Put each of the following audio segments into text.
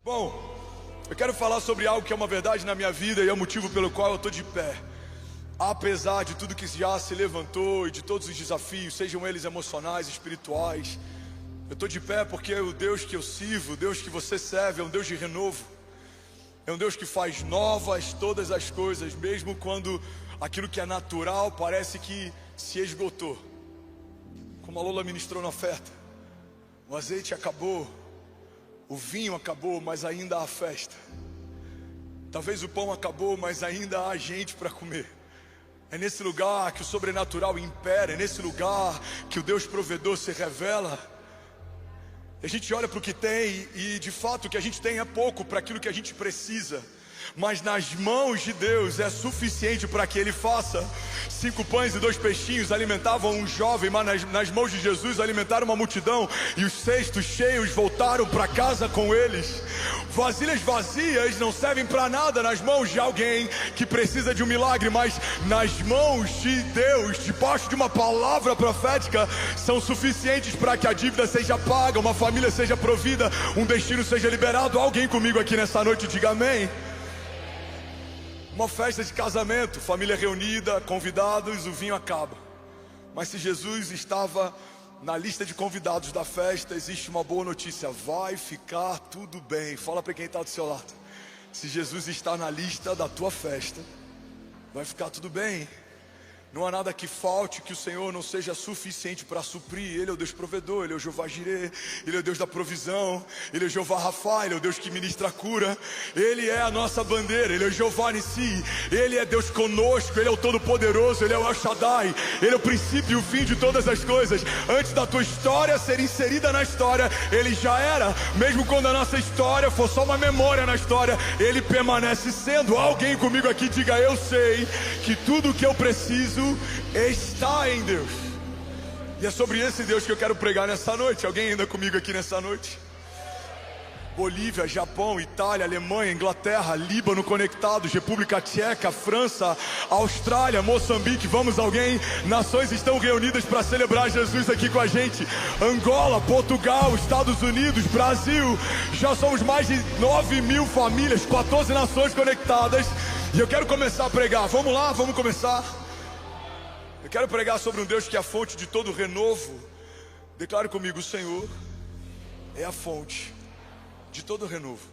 Bom, eu quero falar sobre algo que é uma verdade na minha vida e é o motivo pelo qual eu estou de pé. Apesar de tudo que já se levantou e de todos os desafios, sejam eles emocionais, espirituais, eu estou de pé porque o Deus que eu sirvo, o Deus que você serve, é um Deus de renovo. É um Deus que faz novas todas as coisas, mesmo quando aquilo que é natural parece que se esgotou. Como a Lola ministrou na oferta, o azeite acabou, o vinho acabou, mas ainda há festa. Talvez o pão acabou, mas ainda há gente para comer. É nesse lugar que o sobrenatural impera, é nesse lugar que o Deus provedor se revela. A gente olha para o que tem e de fato o que a gente tem é pouco para aquilo que a gente precisa. Mas nas mãos de Deus é suficiente para que Ele faça. 5 pães e 2 peixinhos alimentavam um jovem, mas nas mãos de Jesus alimentaram uma multidão. E os cestos cheios voltaram para casa com eles. Vasilhas vazias não servem para nada nas mãos de alguém que precisa de um milagre, mas nas mãos de Deus, debaixo de uma palavra profética, são suficientes para que a dívida seja paga, uma família seja provida, um destino seja liberado. Alguém comigo aqui nessa noite, diga amém. Uma festa de casamento, família reunida, convidados, o vinho acaba. Mas se Jesus estava na lista de convidados da festa, existe uma boa notícia: vai ficar tudo bem. Fala para quem está do seu lado: se Jesus está na lista da tua festa, vai ficar tudo bem. Não há nada que falte que o Senhor não seja suficiente para suprir. Ele é o Deus provedor, Ele é o Jeová Jireh, Ele é o Deus da provisão, Ele é o Jeová Rafa, Ele é o Deus que ministra a cura. Ele é a nossa bandeira, Ele é o Jeová Nissi, Ele é Deus conosco, Ele é o Todo-Poderoso, Ele é o El Shaddai, Ele é o princípio e o fim de todas as coisas. Antes da tua história ser inserida na história, Ele já era. Mesmo quando a nossa história for só uma memória na história, Ele permanece sendo. Alguém comigo aqui diga: eu sei que tudo o que eu preciso está em Deus. E é sobre esse Deus que eu quero pregar nessa noite. Alguém ainda comigo aqui nessa noite? Bolívia, Japão, Itália, Alemanha, Inglaterra, Líbano conectados, República Tcheca, França, Austrália, Moçambique. Vamos, alguém? Nações estão reunidas para celebrar Jesus aqui com a gente. Angola, Portugal, Estados Unidos, Brasil. Já somos mais de 9.000 famílias, 14 nações conectadas. E eu quero começar a pregar. Vamos lá, vamos começar. Eu quero pregar sobre um Deus que é a fonte de todo renovo. Declare comigo: o Senhor é a fonte de todo renovo.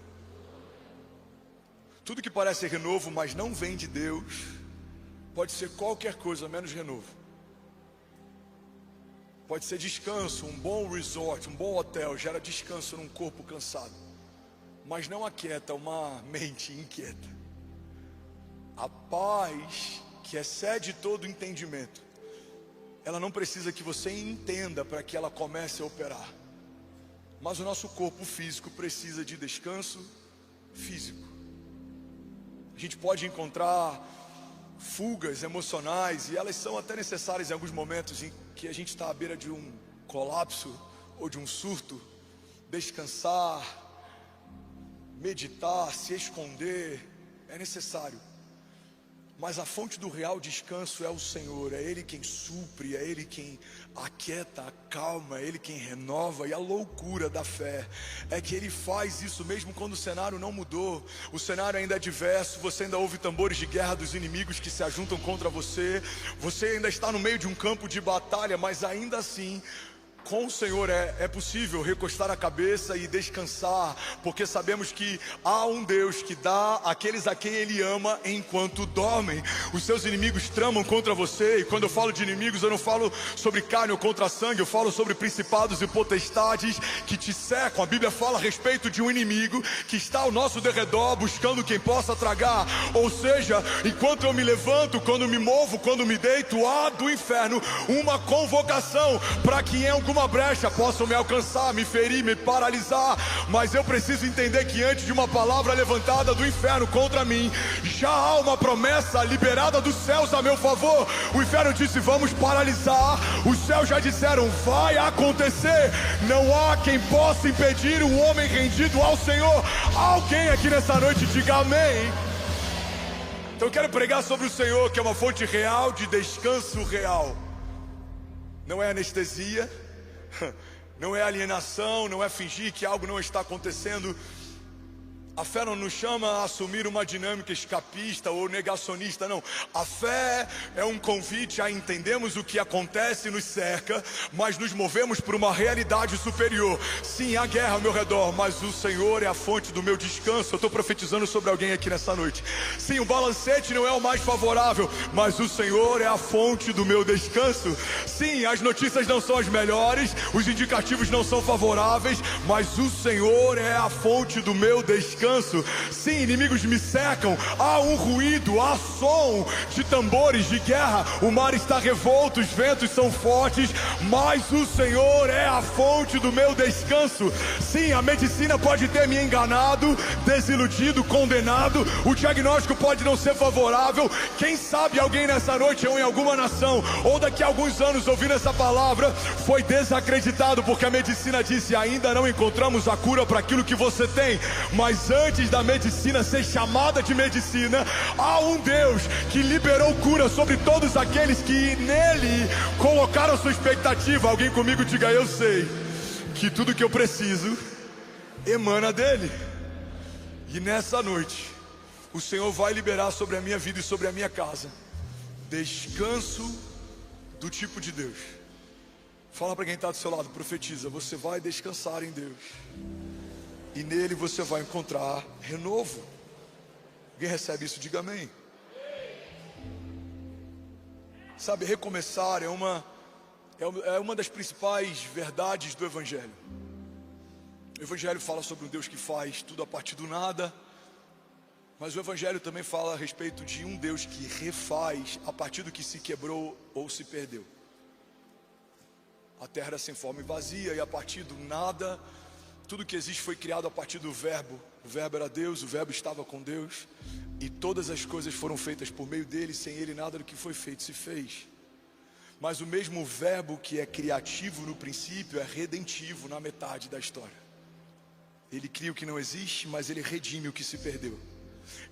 Tudo que parece renovo, mas não vem de Deus, pode ser qualquer coisa menos renovo. Pode ser descanso, um bom resort, um bom hotel, gera descanso num corpo cansado, mas não aquieta uma mente inquieta. A paz que excede todo entendimento, ela não precisa que você entenda para que ela comece a operar. Mas o nosso corpo físico precisa de descanso físico. A gente pode encontrar fugas emocionais, e elas são até necessárias em alguns momentos em que a gente está à beira de um colapso ou de um surto. Descansar, meditar, se esconder é necessário. Mas a fonte do real descanso é o Senhor. É Ele quem supre, é Ele quem aquieta, acalma, é Ele quem renova. E a loucura da fé é que Ele faz isso mesmo quando o cenário não mudou. O cenário ainda é diverso, você ainda ouve tambores de guerra dos inimigos que se ajuntam contra você. Você ainda está no meio de um campo de batalha, mas ainda assim, com o Senhor é possível recostar a cabeça e descansar, porque sabemos que há um Deus que dá àqueles a quem Ele ama enquanto dormem. Os seus inimigos tramam contra você, e quando eu falo de inimigos, eu não falo sobre carne ou contra sangue, eu falo sobre principados e potestades que te cercam. A Bíblia fala a respeito de um inimigo que está ao nosso derredor, buscando quem possa tragar. Ou seja, enquanto eu me levanto, quando me movo, quando me deito, há do inferno uma convocação para que em alguma brecha possam me alcançar, me ferir, me paralisar. Mas eu preciso entender que antes de uma palavra levantada do inferno contra mim, já há uma promessa liberada dos céus a meu favor. O inferno disse: vamos paralisar. Os céus já disseram: vai acontecer. Não há quem possa impedir um homem rendido ao Senhor. Alguém aqui nessa noite diga amém. Então eu quero pregar sobre o Senhor, que é uma fonte real de descanso real. Não é anestesia, não é alienação, não é fingir que algo não está acontecendo. A fé não nos chama a assumir uma dinâmica escapista ou negacionista, não. A fé é um convite a entendermos o que acontece e nos cerca, mas nos movemos por uma realidade superior. Sim, há guerra ao meu redor, mas o Senhor é a fonte do meu descanso. Eu estou profetizando sobre alguém aqui nessa noite. Sim, o balancete não é o mais favorável, mas o Senhor é a fonte do meu descanso. Sim, as notícias não são as melhores, os indicativos não são favoráveis, mas o Senhor é a fonte do meu descanso. Sim, inimigos me cercam, há um ruído, há som de tambores de guerra, o mar está revolto, os ventos são fortes, mas o Senhor é a fonte do meu descanso. Sim, a medicina pode ter me enganado, desiludido, condenado, o diagnóstico pode não ser favorável. Quem sabe alguém nessa noite ou em alguma nação, ou daqui a alguns anos ouvindo essa palavra, foi desacreditado porque a medicina disse: ainda não encontramos a cura para aquilo que você tem. Mas antes da medicina ser chamada de medicina, há um Deus que liberou cura sobre todos aqueles que nele colocaram sua expectativa. Alguém comigo diga: eu sei que tudo que eu preciso emana dele. E nessa noite o Senhor vai liberar sobre a minha vida e sobre a minha casa descanso do tipo de Deus. Fala para quem está do seu lado, profetiza: você vai descansar em Deus, e nele você vai encontrar renovo. Alguém recebe isso? Diga amém. Sabe, recomeçar é uma das principais verdades do Evangelho. O Evangelho fala sobre um Deus que faz tudo a partir do nada, mas o Evangelho também fala a respeito de um Deus que refaz a partir do que se quebrou ou se perdeu. A terra era sem forma e vazia, e a partir do nada, tudo que existe foi criado a partir do verbo. O verbo era Deus, o verbo estava com Deus, e todas as coisas foram feitas por meio dele. Sem ele nada do que foi feito se fez. Mas o mesmo verbo que é criativo no princípio é redentivo na metade da história. Ele cria o que não existe, mas ele redime o que se perdeu.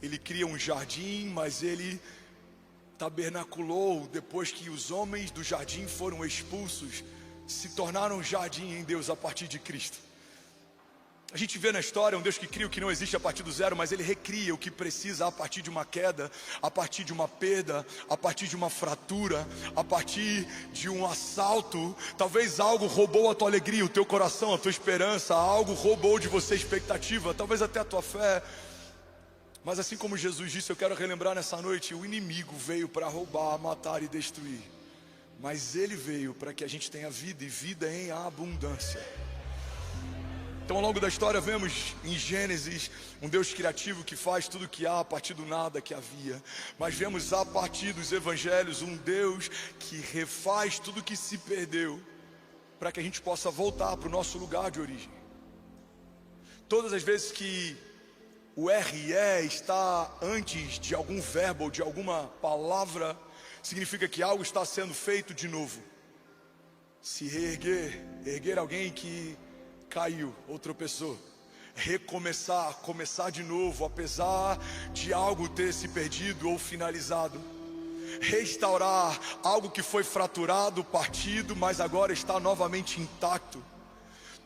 Ele cria um jardim, mas ele tabernaculou depois que os homens do jardim foram expulsos, se tornaram jardim em Deus a partir de Cristo. A gente vê na história um Deus que cria o que não existe a partir do zero, mas ele recria o que precisa a partir de uma queda, a partir de uma perda, a partir de uma fratura, a partir de um assalto. Talvez algo roubou a tua alegria, o teu coração, a tua esperança, algo roubou de você a expectativa, talvez até a tua fé. Mas assim como Jesus disse, eu quero relembrar nessa noite: o inimigo veio para roubar, matar e destruir, mas ele veio para que a gente tenha vida, e vida em abundância. Então, ao longo da história, vemos em Gênesis um Deus criativo que faz tudo que há a partir do nada que havia. Mas vemos a partir dos evangelhos um Deus que refaz tudo que se perdeu, para que a gente possa voltar para o nosso lugar de origem. Todas as vezes que o RE está antes de algum verbo ou de alguma palavra, significa que algo está sendo feito de novo. Se reerguer, erguer alguém que caiu ou tropeçou, recomeçar, começar de novo, apesar de algo ter se perdido ou finalizado. Restaurar algo que foi fraturado, partido, mas agora está novamente intacto.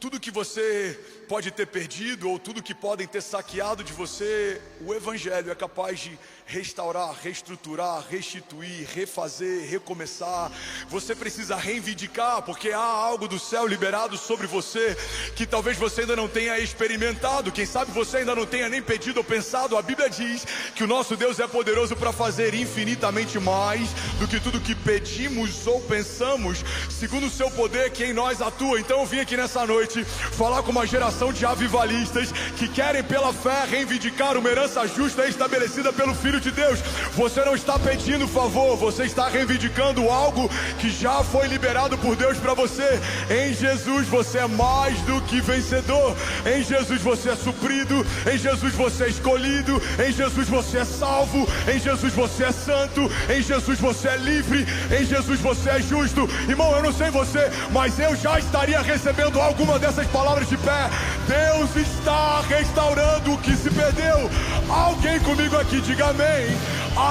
Tudo que você pode ter perdido, ou tudo que podem ter saqueado de você, o Evangelho é capaz de restaurar, reestruturar, restituir, refazer, recomeçar. Você precisa reivindicar, porque há algo do céu liberado sobre você, que talvez você ainda não tenha experimentado. Quem sabe você ainda não tenha nem pedido ou pensado. A Bíblia diz que o nosso Deus é poderoso para fazer infinitamente mais do que tudo que pedimos ou pensamos, segundo o seu poder que em nós atua. Então eu vim aqui nessa noite falar com uma geração de avivalistas que querem pela fé reivindicar uma herança justa estabelecida pelo Filho de Deus. Você não está pedindo favor, você está reivindicando algo que já foi liberado por Deus para você. Em Jesus você é mais do que vencedor. Em Jesus você é suprido. Em Jesus você é escolhido. Em Jesus você é salvo. Em Jesus você é santo. Em Jesus você é livre. Em Jesus você é justo. Irmão, eu não sei você, mas eu já estaria recebendo alguma dessas palavras de pé. Deus está restaurando o que se perdeu. Alguém comigo aqui, diga amém.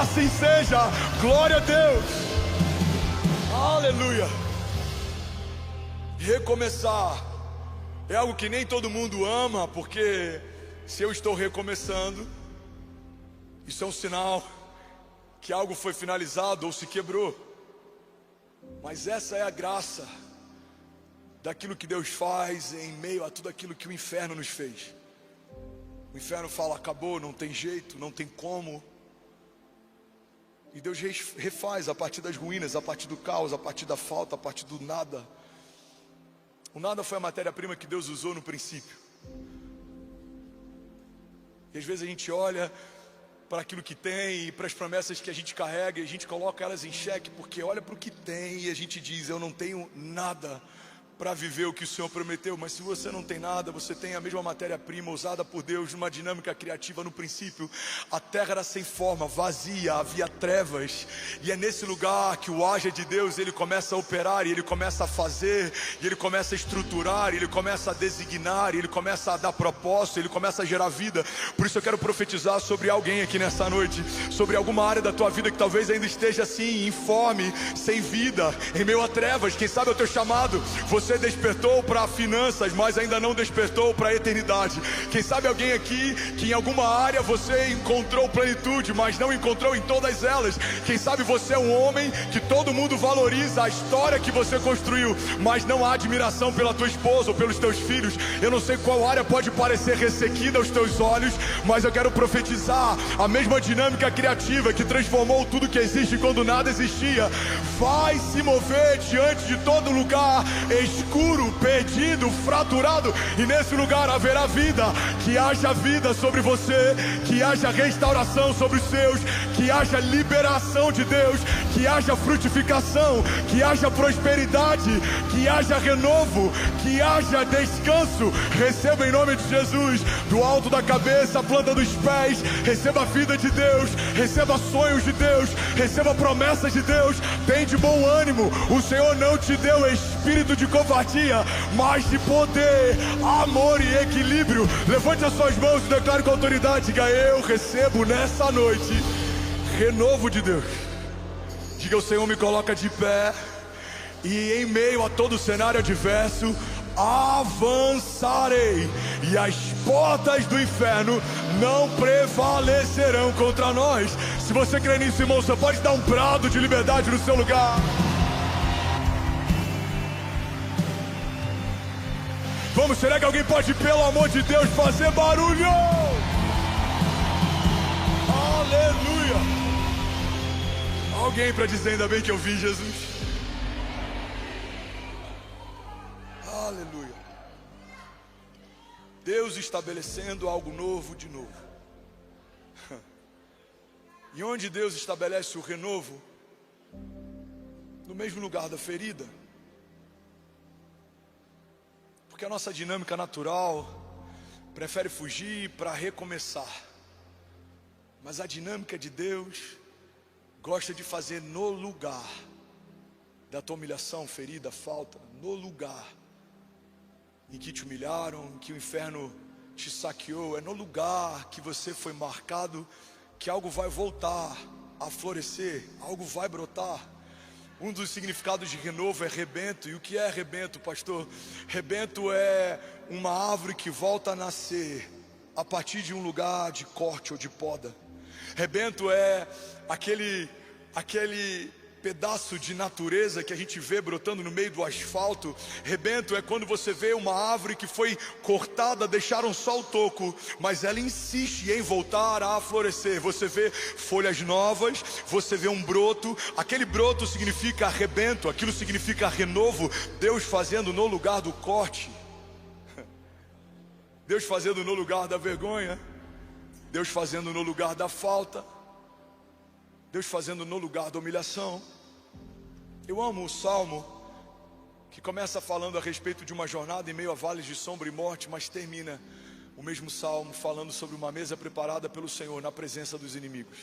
Assim seja, glória a Deus. Aleluia. Recomeçar é algo que nem todo mundo ama, porque se eu estou recomeçando, isso é um sinal que algo foi finalizado ou se quebrou. Mas essa é a graça daquilo que Deus faz em meio a tudo aquilo que o inferno nos fez. O inferno fala: acabou, não tem jeito, não tem como. E Deus refaz a partir das ruínas, a partir do caos, a partir da falta, a partir do nada. O nada foi a matéria-prima que Deus usou no princípio. E às vezes a gente olha para aquilo que tem e para as promessas que a gente carrega e a gente coloca elas em xeque, porque olha para o que tem e a gente diz: eu não tenho nada para viver o que o Senhor prometeu. Mas se você não tem nada, você tem a mesma matéria-prima usada por Deus numa dinâmica criativa no princípio. A terra era sem forma, vazia, havia trevas, e é nesse lugar que o haja de Deus, ele começa a operar, e ele começa a fazer, e ele começa a estruturar, e ele começa a designar, e ele começa a dar propósito, ele começa a gerar vida. Por isso eu quero profetizar sobre alguém aqui nessa noite, sobre alguma área da tua vida que talvez ainda esteja assim, informe, sem vida, em meio a trevas. Quem sabe é o teu chamado. Você despertou para finanças, mas ainda não despertou para a eternidade. Quem sabe alguém aqui que em alguma área você encontrou plenitude, mas não encontrou em todas elas. Quem sabe você é um homem que todo mundo valoriza a história que você construiu, mas não há admiração pela tua esposa ou pelos teus filhos. Eu não sei qual área pode parecer ressequida aos teus olhos, mas eu quero profetizar a mesma dinâmica criativa que transformou tudo que existe quando nada existia. Vai se mover diante de todo lugar escuro, perdido, fraturado, e nesse lugar haverá vida. Que haja vida sobre você, que haja restauração sobre os seus, que haja liberação de Deus, que haja frutificação, que haja prosperidade, que haja renovo, que haja descanso. Receba em nome de Jesus, do alto da cabeça, a planta dos pés. Receba a vida de Deus, receba sonhos de Deus, receba promessas de Deus. Tem de bom ânimo, o Senhor não te deu espírito de covardia, mas de poder, amor e equilíbrio. Levante as suas mãos e declare com autoridade: diga: eu recebo nessa noite renovo de Deus. Diga: o Senhor me coloca de pé, e em meio a todo o cenário adverso avançarei, e as portas do inferno não prevalecerão contra nós. Se você crê nisso, irmão, você pode dar um brado de liberdade no seu lugar. Vamos, será que alguém pode, pelo amor de Deus, fazer barulho? Aleluia! Alguém para dizer: ainda bem que eu vi Jesus. Aleluia! Deus estabelecendo algo novo de novo. E onde Deus estabelece o renovo? No mesmo lugar da ferida. Porque a nossa dinâmica natural prefere fugir para recomeçar. Mas a dinâmica de Deus gosta de fazer no lugar da tua humilhação, ferida, falta. No lugar em que te humilharam, em que o inferno te saqueou. É no lugar que você foi marcado que algo vai voltar a florescer, algo vai brotar. Um dos significados de renovo é rebento. E o que é rebento, pastor? Rebento é uma árvore que volta a nascer a partir de um lugar de corte ou de poda. Rebento é aquele pedaço de natureza que a gente vê brotando no meio do asfalto. Rebento é quando você vê uma árvore que foi cortada, deixaram só o toco, mas ela insiste em voltar a florescer. Você vê folhas novas, você vê um broto. Aquele broto significa rebento, aquilo significa renovo. Deus fazendo no lugar do corte, Deus fazendo no lugar da vergonha, Deus fazendo no lugar da falta, Deus fazendo no lugar da humilhação. Eu amo o Salmo que começa falando a respeito de uma jornada em meio a vales de sombra e morte, mas termina o mesmo Salmo falando sobre uma mesa preparada pelo Senhor na presença dos inimigos.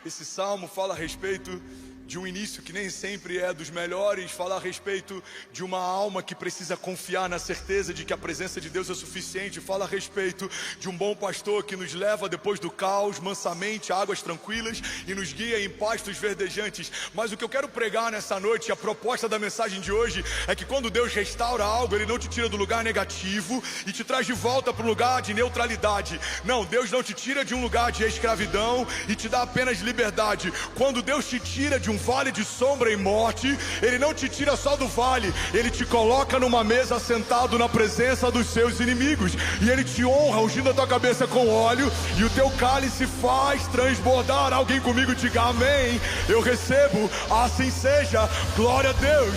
Esse salmo fala a respeito de um início que nem sempre é dos melhores, fala a respeito de uma alma que precisa confiar na certeza de que a presença de Deus é suficiente, fala a respeito de um bom pastor que nos leva depois do caos, mansamente, a águas tranquilas e nos guia em pastos verdejantes. Mas o que eu quero pregar nessa noite, a proposta da mensagem de hoje, é que quando Deus restaura algo, Ele não te tira do lugar negativo e te traz de volta para o lugar de neutralidade. Não, Deus não te tira de um lugar de escravidão e te dá apenas liberdade. Quando Deus te tira de um vale de sombra e morte, Ele não te tira só do vale, Ele te coloca numa mesa sentado na presença dos seus inimigos, e Ele te honra ungindo a tua cabeça com óleo, e o teu cálice faz transbordar. Alguém comigo diga amém. Eu recebo, assim seja, glória a Deus,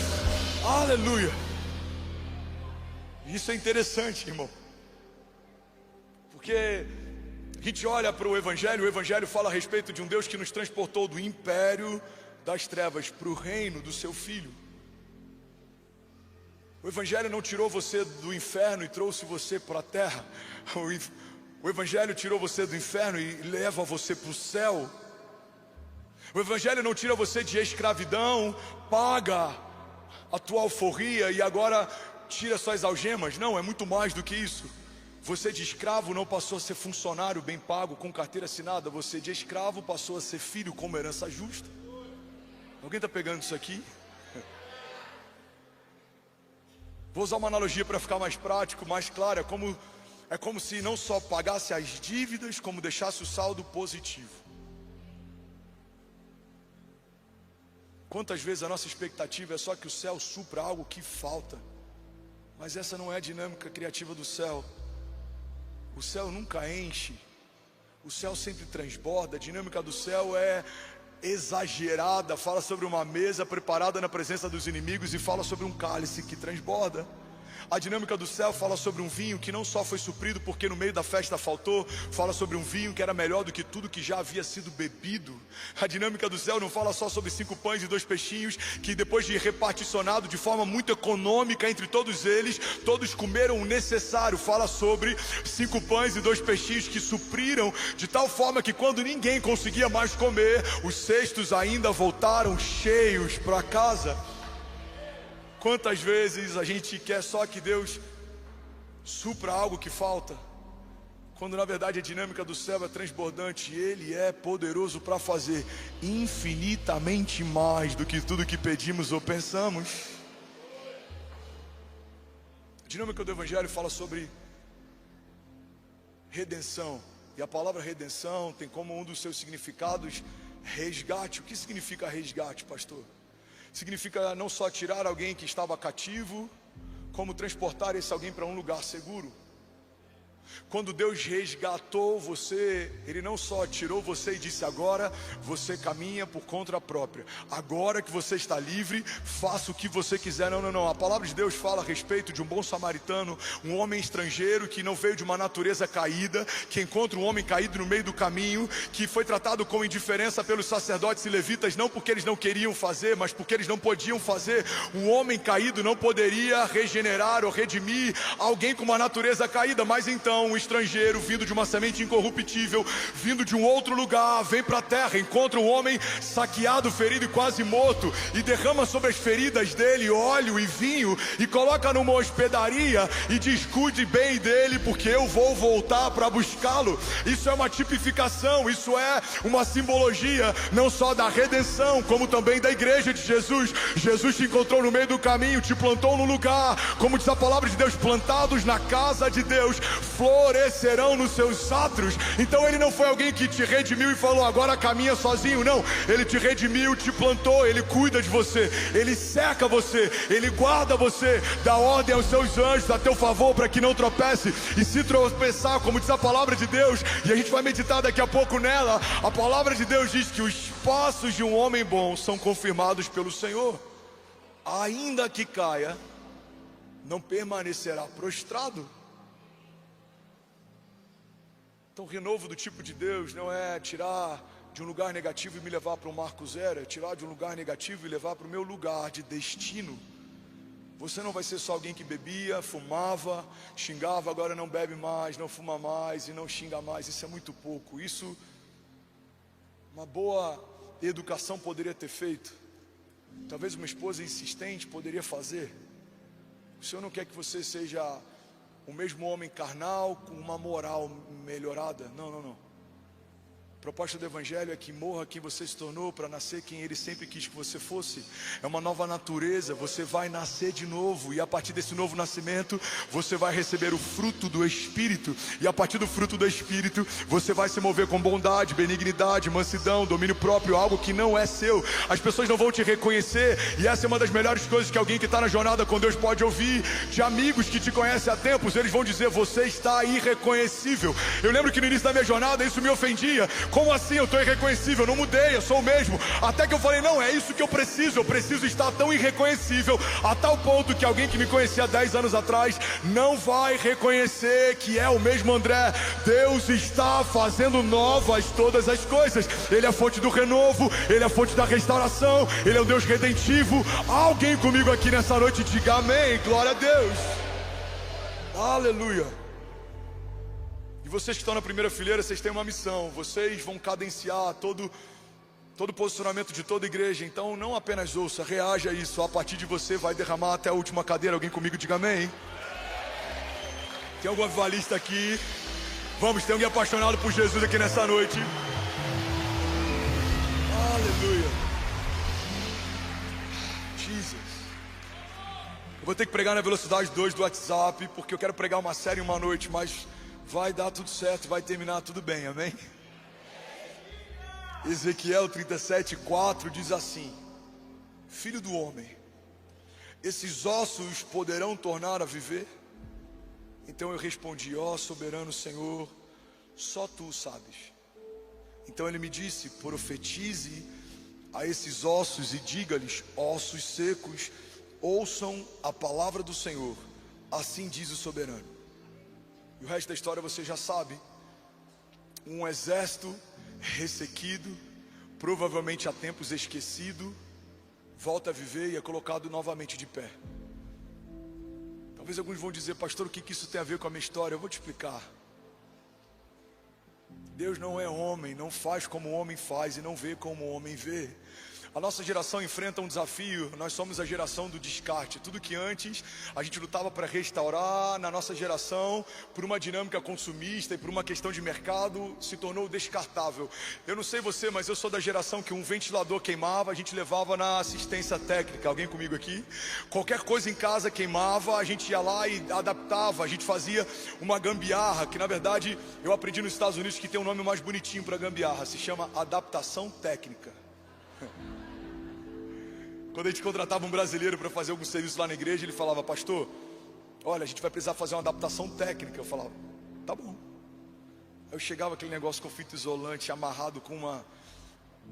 aleluia. Isso é interessante, irmão, porque a gente olha para o Evangelho fala a respeito de um Deus que nos transportou do império das trevas para o reino do seu Filho. O Evangelho não tirou você do inferno e trouxe você para a terra. O Evangelho tirou você do inferno e leva você para o céu. O Evangelho não tira você de escravidão, paga a tua alforria e agora tira suas algemas. Não, é muito mais do que isso. Você de escravo não passou a ser funcionário bem pago com carteira assinada. Você de escravo passou a ser filho com uma herança justa. Alguém está pegando isso aqui? Vou usar uma analogia para ficar mais prático, mais claro. É como se não só pagasse as dívidas, como deixasse o saldo positivo. Quantas vezes a nossa expectativa é só que o céu supra algo que falta, mas essa não é a dinâmica criativa do céu. O céu nunca enche, o céu sempre transborda. A dinâmica do céu é exagerada, fala sobre uma mesa preparada na presença dos inimigos e fala sobre um cálice que transborda. A dinâmica do céu fala sobre um vinho que não só foi suprido porque no meio da festa faltou, fala sobre um vinho que era melhor do que tudo que já havia sido bebido. A dinâmica do céu não fala só sobre 5 pães e 2 peixinhos, que depois de reparticionado de forma muito econômica entre todos eles, todos comeram o necessário. Fala sobre 5 pães e 2 peixinhos que supriram de tal forma que quando ninguém conseguia mais comer, os cestos ainda voltaram cheios para casa. Quantas vezes a gente quer só que Deus supra algo que falta, quando na verdade a dinâmica do céu é transbordante e Ele é poderoso para fazer infinitamente mais do que tudo que pedimos ou pensamos. A dinâmica do Evangelho fala sobre redenção, e a palavra redenção tem como um dos seus significados resgate. O que significa resgate, pastor? Significa não só tirar alguém que estava cativo, como transportar esse alguém para um lugar seguro. Quando Deus resgatou você, Ele não só tirou você e disse: agora você caminha por conta própria, agora que você está livre, faça o que você quiser. Não. A palavra de Deus fala a respeito de um bom samaritano, um homem estrangeiro que não veio de uma natureza caída, que encontra um homem caído no meio do caminho, que foi tratado com indiferença pelos sacerdotes e levitas, não porque eles não queriam fazer, mas porque eles não podiam fazer. Um homem caído não poderia regenerar ou redimir alguém com uma natureza caída. Mas então um estrangeiro vindo de uma semente incorruptível, vindo de um outro lugar, vem para a terra, encontra um homem saqueado, ferido e quase morto, e derrama sobre as feridas dele óleo e vinho, e coloca numa hospedaria e diz: cuide bem dele, porque eu vou voltar para buscá-lo. Isso é uma tipificação, isso é uma simbologia, não só da redenção, como também da igreja de Jesus. Jesus te encontrou no meio do caminho, te plantou no lugar, como diz a palavra de Deus: plantados na casa de Deus, florescerão nos seus átrios. Então Ele não foi alguém que te redimiu e falou: agora caminha sozinho. Não, Ele te redimiu, te plantou, Ele cuida de você, Ele cerca você, Ele guarda você, dá ordem aos seus anjos a teu favor para que não tropece. E se tropeçar, como diz a palavra de Deus, e a gente vai meditar daqui a pouco nela, a palavra de Deus diz que os passos de um homem bom são confirmados pelo Senhor. Ainda que caia, não permanecerá prostrado. Então, o renovo do tipo de Deus não é tirar de um lugar negativo e me levar para um marco zero, é tirar de um lugar negativo e levar para o meu lugar de destino. Você não vai ser só alguém que bebia, fumava, xingava, agora não bebe mais, não fuma mais e não xinga mais. Isso é muito pouco. Isso uma boa educação poderia ter feito, talvez uma esposa insistente poderia fazer. O Senhor não quer que você seja o mesmo homem carnal com uma moral melhorada. Não, não, não. A proposta do Evangelho é que morra quem você se tornou para nascer quem Ele sempre quis que você fosse. É uma nova natureza, você vai nascer de novo. E a partir desse novo nascimento, você vai receber o fruto do Espírito. E a partir do fruto do Espírito, você vai se mover com bondade, benignidade, mansidão, domínio próprio, algo que não é seu. As pessoas não vão te reconhecer. E essa é uma das melhores coisas que alguém que está na jornada com Deus pode ouvir. De amigos que te conhecem há tempos, eles vão dizer: você está irreconhecível. Eu lembro que no início da minha jornada isso me ofendia. Como assim? Eu estou irreconhecível, eu não mudei, eu sou o mesmo. Até que eu falei: não, é isso que eu preciso estar tão irreconhecível, a tal ponto que alguém que me conhecia 10 anos atrás não vai reconhecer que é o mesmo André. Deus está fazendo novas todas as coisas. Ele é a fonte do renovo, Ele é a fonte da restauração, Ele é um Deus redentivo. Alguém comigo aqui nessa noite diga amém, glória a Deus, aleluia. E vocês que estão na primeira fileira, vocês têm uma missão. Vocês vão cadenciar todo posicionamento de toda igreja. Então não apenas ouça, reaja a isso. A partir de você vai derramar até a última cadeira. Alguém comigo diga amém. Tem algum avivalista aqui? Vamos, tem alguém apaixonado por Jesus aqui nessa noite? Aleluia. Jesus. Eu vou ter que pregar na velocidade 2 do WhatsApp, porque eu quero pregar uma série em uma noite, mas vai dar tudo certo, vai terminar tudo bem, amém? Ezequiel 37:4 diz assim: Filho do homem, esses ossos poderão tornar a viver? Então eu respondi: ó soberano Senhor, só tu sabes. Então ele me disse: profetize a esses ossos e diga-lhes: ossos secos, ouçam a palavra do Senhor, assim diz o soberano. E o resto da história você já sabe. Um exército ressequido, provavelmente há tempos esquecido, volta a viver e é colocado novamente de pé. Talvez alguns vão dizer: pastor, o que isso tem a ver com a minha história? Eu vou te explicar. Deus não é homem, não faz como o homem faz e não vê como o homem vê. A nossa geração enfrenta um desafio. Nós somos a geração do descarte. Tudo que antes a gente lutava para restaurar, na nossa geração, por uma dinâmica consumista e por uma questão de mercado, se tornou descartável. Eu não sei você, mas eu sou da geração que um ventilador queimava, a gente levava na assistência técnica. Alguém comigo aqui? Qualquer coisa em casa queimava, a gente ia lá e adaptava. A gente fazia uma gambiarra, que na verdade eu aprendi nos Estados Unidos que tem um nome mais bonitinho para gambiarra. Se chama adaptação técnica. Quando a gente contratava um brasileiro para fazer algum serviço lá na igreja, ele falava: pastor, olha, a gente vai precisar fazer uma adaptação técnica. Eu falava: tá bom. Aí eu chegava aquele negócio com fita isolante, amarrado com uma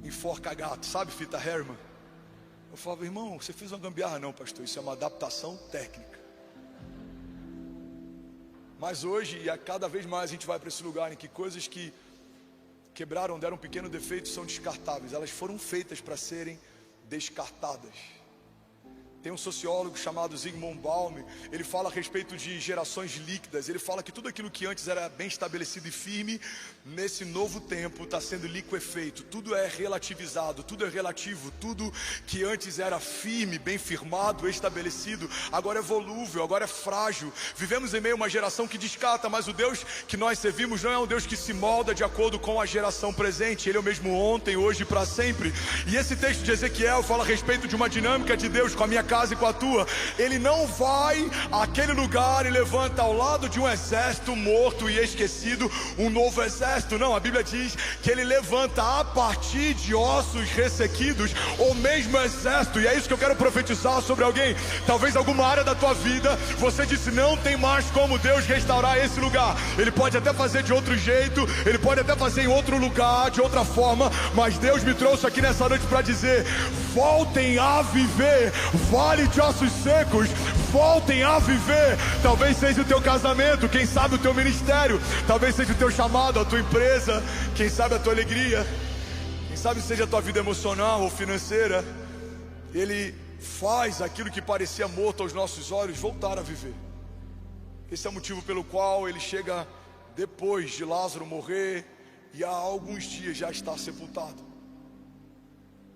enforca-gato, sabe, fita Herman. Eu falava: irmão, você fez uma gambiarra? Não, pastor, isso é uma adaptação técnica. Mas hoje, e a cada vez mais a gente vai para esse lugar em que coisas que quebraram, deram um pequeno defeito, são descartáveis. Elas foram feitas para serem descartadas. Tem um sociólogo chamado Zygmunt Bauman. Ele fala a respeito de gerações líquidas. Ele fala que tudo aquilo que antes era bem estabelecido e firme, nesse novo tempo está sendo liquefeito. Tudo é relativizado, tudo é relativo. Tudo que antes era firme, bem firmado, estabelecido, agora é volúvel, agora é frágil. Vivemos em meio a uma geração que descarta, mas o Deus que nós servimos não é um Deus que se molda de acordo com a geração presente. Ele é o mesmo ontem, hoje e para sempre. E esse texto de Ezequiel fala a respeito de uma dinâmica de Deus com a minha casa e com a tua. Ele não vai àquele lugar e levanta ao lado de um exército morto e esquecido um novo exército. Não, a Bíblia diz que ele levanta a partir de ossos ressequidos o mesmo exército. E é isso que eu quero profetizar sobre alguém. Talvez alguma área da tua vida você disse: não tem mais como Deus restaurar esse lugar. Ele pode até fazer de outro jeito, ele pode até fazer em outro lugar, de outra forma, mas Deus me trouxe aqui nessa noite para dizer: voltem a viver. Vale de ossos secos, voltem a viver. Talvez seja o teu casamento, quem sabe o teu ministério, talvez seja o teu chamado, a tua empresa, quem sabe a tua alegria, quem sabe seja a tua vida emocional ou financeira. Ele faz aquilo que parecia morto aos nossos olhos voltar a viver. Esse é o motivo pelo qual ele chega depois de Lázaro morrer e há alguns dias já está sepultado.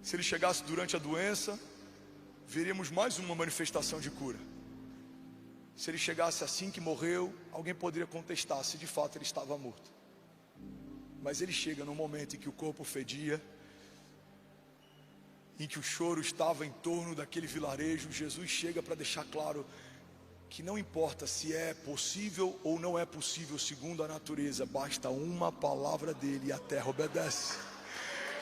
Se ele chegasse durante a doença, veríamos mais uma manifestação de cura. Se ele chegasse assim que morreu, alguém poderia contestar se de fato ele estava morto. Mas ele chega no momento em que o corpo fedia, em que o choro estava em torno daquele vilarejo. Jesus chega para deixar claro que não importa se é possível ou não é possível segundo a natureza, basta uma palavra dele e a terra obedece.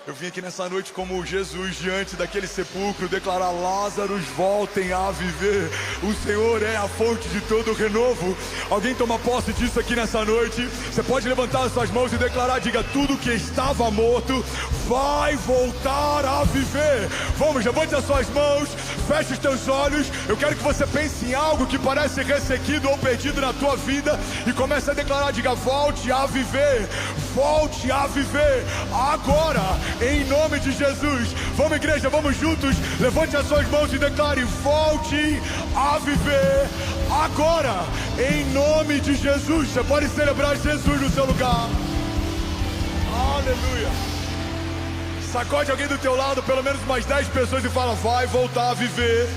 Eu vim aqui nessa noite como Jesus diante daquele sepulcro declarar: Lázaros, voltem a viver. O Senhor é a fonte de todo o renovo. Alguém toma posse disso aqui nessa noite? Você pode levantar as suas mãos e declarar: diga, tudo que estava morto vai voltar a viver. Vamos, levante as suas mãos, feche os teus olhos. Eu quero que você pense em algo que parece ressequido ou perdido na tua vida e comece a declarar: diga, volte a viver. Volte a viver agora, em nome de Jesus. Vamos, igreja, vamos juntos. Levante as suas mãos e declare: volte a viver agora, em nome de Jesus. Você pode celebrar Jesus no seu lugar. Aleluia. Sacode alguém do teu lado, pelo menos mais 10 pessoas, e fala: vai voltar a viver,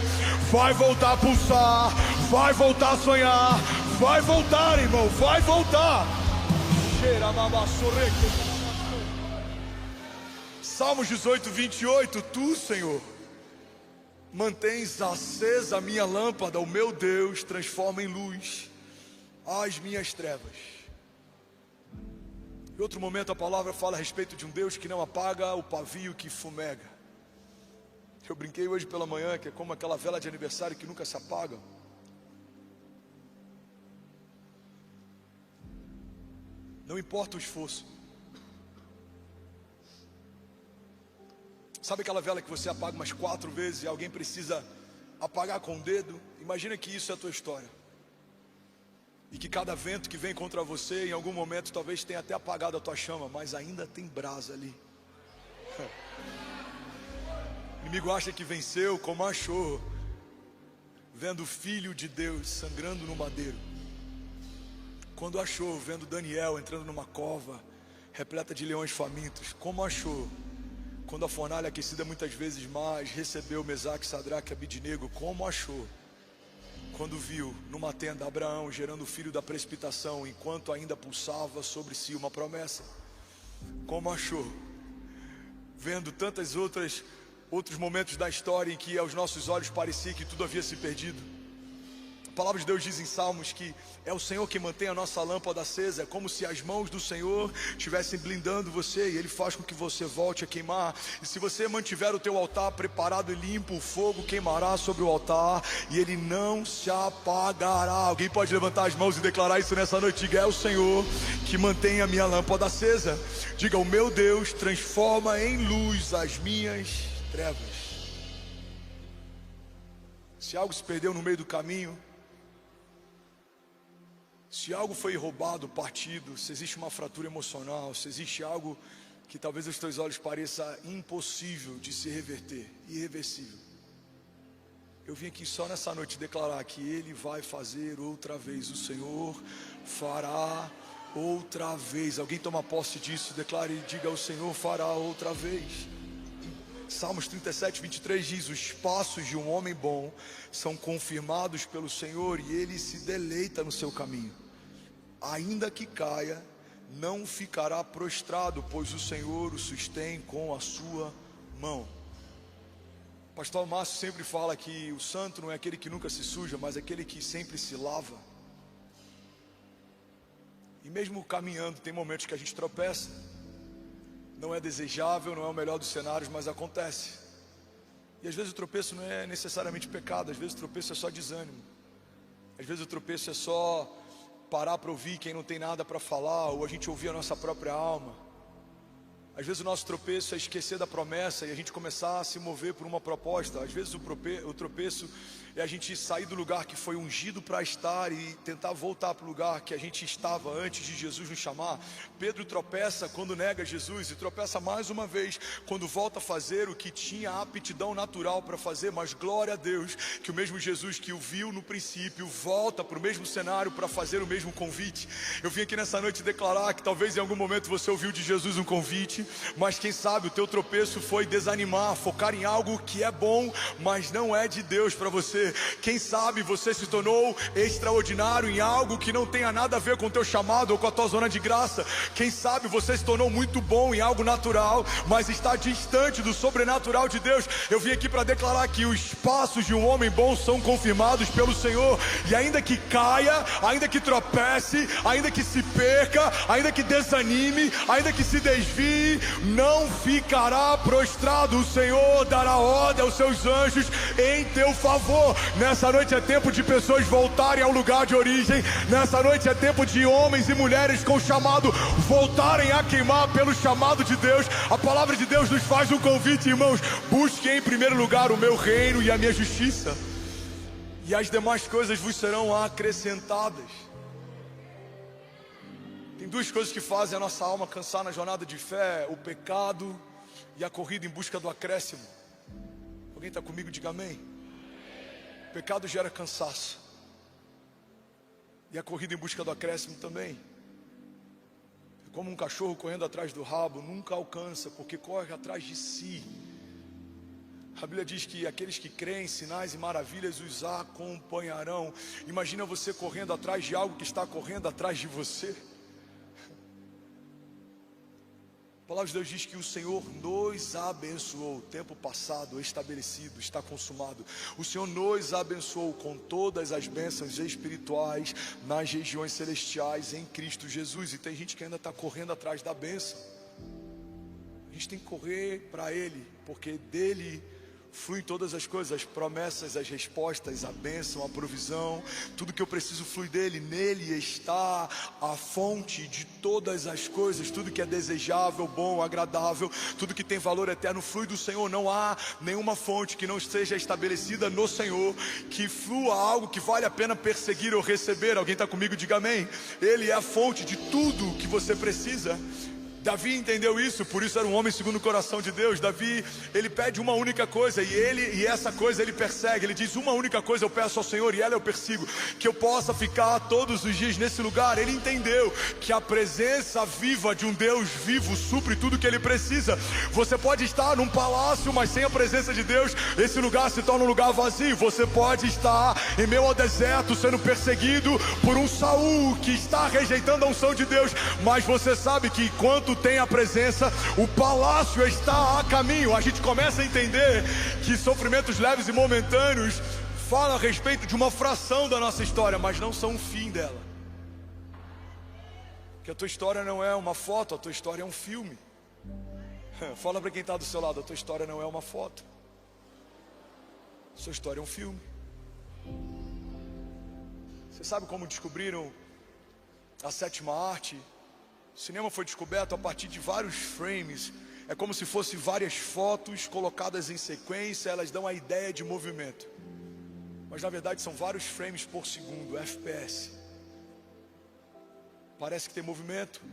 vai voltar a pulsar, vai voltar a sonhar, vai voltar, irmão, vai voltar. Salmos 18, 28. Tu, Senhor, mantens acesa a minha lâmpada, o meu Deus transforma em luz as minhas trevas. Em outro momento a palavra fala a respeito de um Deus que não apaga o pavio que fumega. Eu brinquei hoje pela manhã que é como aquela vela de aniversário que nunca se apaga. Não importa o esforço. Sabe aquela vela que você apaga umas 4 vezes e alguém precisa apagar com o dedo? Imagina que isso é a tua história. E que cada vento que vem contra você, em algum momento talvez tenha até apagado a tua chama, mas ainda tem brasa ali. O inimigo acha que venceu, como achou, vendo o Filho de Deus sangrando no madeiro. Quando achou, vendo Daniel entrando numa cova repleta de leões famintos. Como achou, quando a fornalha aquecida muitas vezes mais recebeu Mesaque, Sadraque e Abidnego. Como achou, quando viu numa tenda Abraão gerando o filho da precipitação, enquanto ainda pulsava sobre si uma promessa. Como achou, vendo tantas outros momentos da história em que aos nossos olhos parecia que tudo havia se perdido. A palavra de Deus diz em Salmos que é o Senhor que mantém a nossa lâmpada acesa. É como se as mãos do Senhor estivessem blindando você, e Ele faz com que você volte a queimar. E se você mantiver o teu altar preparado e limpo, o fogo queimará sobre o altar e ele não se apagará. Alguém pode levantar as mãos e declarar isso nessa noite? Diga: é o Senhor que mantém a minha lâmpada acesa. Diga: o meu Deus transforma em luz as minhas trevas. Se algo se perdeu no meio do caminho, se algo foi roubado, partido, se existe uma fratura emocional, se existe algo que talvez aos teus olhos pareça impossível de se reverter, irreversível, eu vim aqui só nessa noite declarar que Ele vai fazer outra vez. O Senhor fará outra vez. Alguém toma posse disso, declare e diga: o Senhor fará outra vez. Salmos 37, 23 diz: os passos de um homem bom são confirmados pelo Senhor e Ele se deleita no seu caminho. Ainda que caia, não ficará prostrado, pois o Senhor o sustém com a sua mão. O pastor Márcio sempre fala que o santo não é aquele que nunca se suja, mas aquele que sempre se lava. E mesmo caminhando, tem momentos que a gente tropeça. Não é desejável, não é o melhor dos cenários, mas acontece. E às vezes o tropeço não é necessariamente pecado, às vezes o tropeço é só desânimo. Às vezes o tropeço é só parar para ouvir quem não tem nada para falar, ou a gente ouvir a nossa própria alma. Às vezes o nosso tropeço é esquecer da promessa e a gente começar a se mover por uma proposta. Às vezes o tropeço é a gente sair do lugar que foi ungido para estar e tentar voltar para o lugar que a gente estava antes de Jesus nos chamar. Pedro tropeça quando nega Jesus e tropeça mais uma vez quando volta a fazer o que tinha aptidão natural para fazer, mas glória a Deus que o mesmo Jesus que o viu no princípio volta para o mesmo cenário para fazer o mesmo convite. Eu vim aqui nessa noite declarar que talvez em algum momento você ouviu de Jesus um convite, mas quem sabe o teu tropeço foi desanimar, focar em algo que é bom, mas não é de Deus para você. Quem sabe você se tornou extraordinário em algo que não tenha nada a ver com o teu chamado ou com a tua zona de graça. Quem sabe você se tornou muito bom em algo natural, mas está distante do sobrenatural de Deus. Eu vim aqui para declarar que os passos de um homem bom são confirmados pelo Senhor. E ainda que caia, ainda que tropece, ainda que se perca, ainda que desanime, ainda que se desvie, não ficará prostrado. O Senhor dará ordem aos seus anjos em teu favor. Nessa noite é tempo de pessoas voltarem ao lugar de origem. Nessa noite é tempo de homens e mulheres com chamado voltarem a queimar pelo chamado de Deus. A palavra de Deus nos faz um convite, irmãos: busquem em primeiro lugar o meu reino e a minha justiça, e as demais coisas vos serão acrescentadas. Tem duas coisas que fazem a nossa alma cansar na jornada de fé: o pecado e a corrida em busca do acréscimo. Alguém está comigo? Diga amém. O pecado gera cansaço, e a corrida em busca do acréscimo também. É como um cachorro correndo atrás do rabo, nunca alcança, porque corre atrás de si. A Bíblia diz que aqueles que creem, sinais e maravilhas os acompanharão. Imagina você correndo atrás de algo que está correndo atrás de você. A palavra de Deus diz que o Senhor nos abençoou. O tempo passado, estabelecido, está consumado. O Senhor nos abençoou com todas as bênçãos espirituais nas regiões celestiais em Cristo Jesus. E tem gente que ainda está correndo atrás da bênção. A gente tem que correr para Ele, porque dele fluem todas as coisas, as promessas, as respostas, a bênção, a provisão. Tudo que eu preciso flui dele. Nele está a fonte de todas as coisas. Tudo que é desejável, bom, agradável, tudo que tem valor eterno flui do Senhor. Não há nenhuma fonte que não esteja estabelecida no Senhor, que flua algo que vale a pena perseguir ou receber. Alguém está comigo? Diga amém. Ele é a fonte de tudo que você precisa. Davi entendeu isso, por isso era um homem segundo o coração de Deus. Davi, ele pede uma única coisa, e essa coisa ele persegue. Ele diz: uma única coisa eu peço ao Senhor, e ela eu persigo, que eu possa ficar todos os dias nesse lugar. Ele entendeu que a presença viva de um Deus vivo supre tudo que ele precisa. Você pode estar num palácio, mas sem a presença de Deus, esse lugar se torna um lugar vazio. Você pode estar em meio ao deserto, sendo perseguido por um Saul que está rejeitando a unção de Deus, mas você sabe que enquanto tem a presença, o palácio está a caminho. A gente começa a entender que sofrimentos leves e momentâneos falam a respeito de uma fração da nossa história, mas não são o fim dela. Que a tua história não é uma foto, a tua história é um filme. Fala para quem está do seu lado: a tua história não é uma foto, a sua história é um filme. Você sabe como descobriram a sétima arte? O cinema foi descoberto a partir de vários frames. É como se fossem várias fotos colocadas em sequência. Elas dão a ideia de movimento, mas na verdade são vários frames por segundo, FPS. Parece que tem movimento,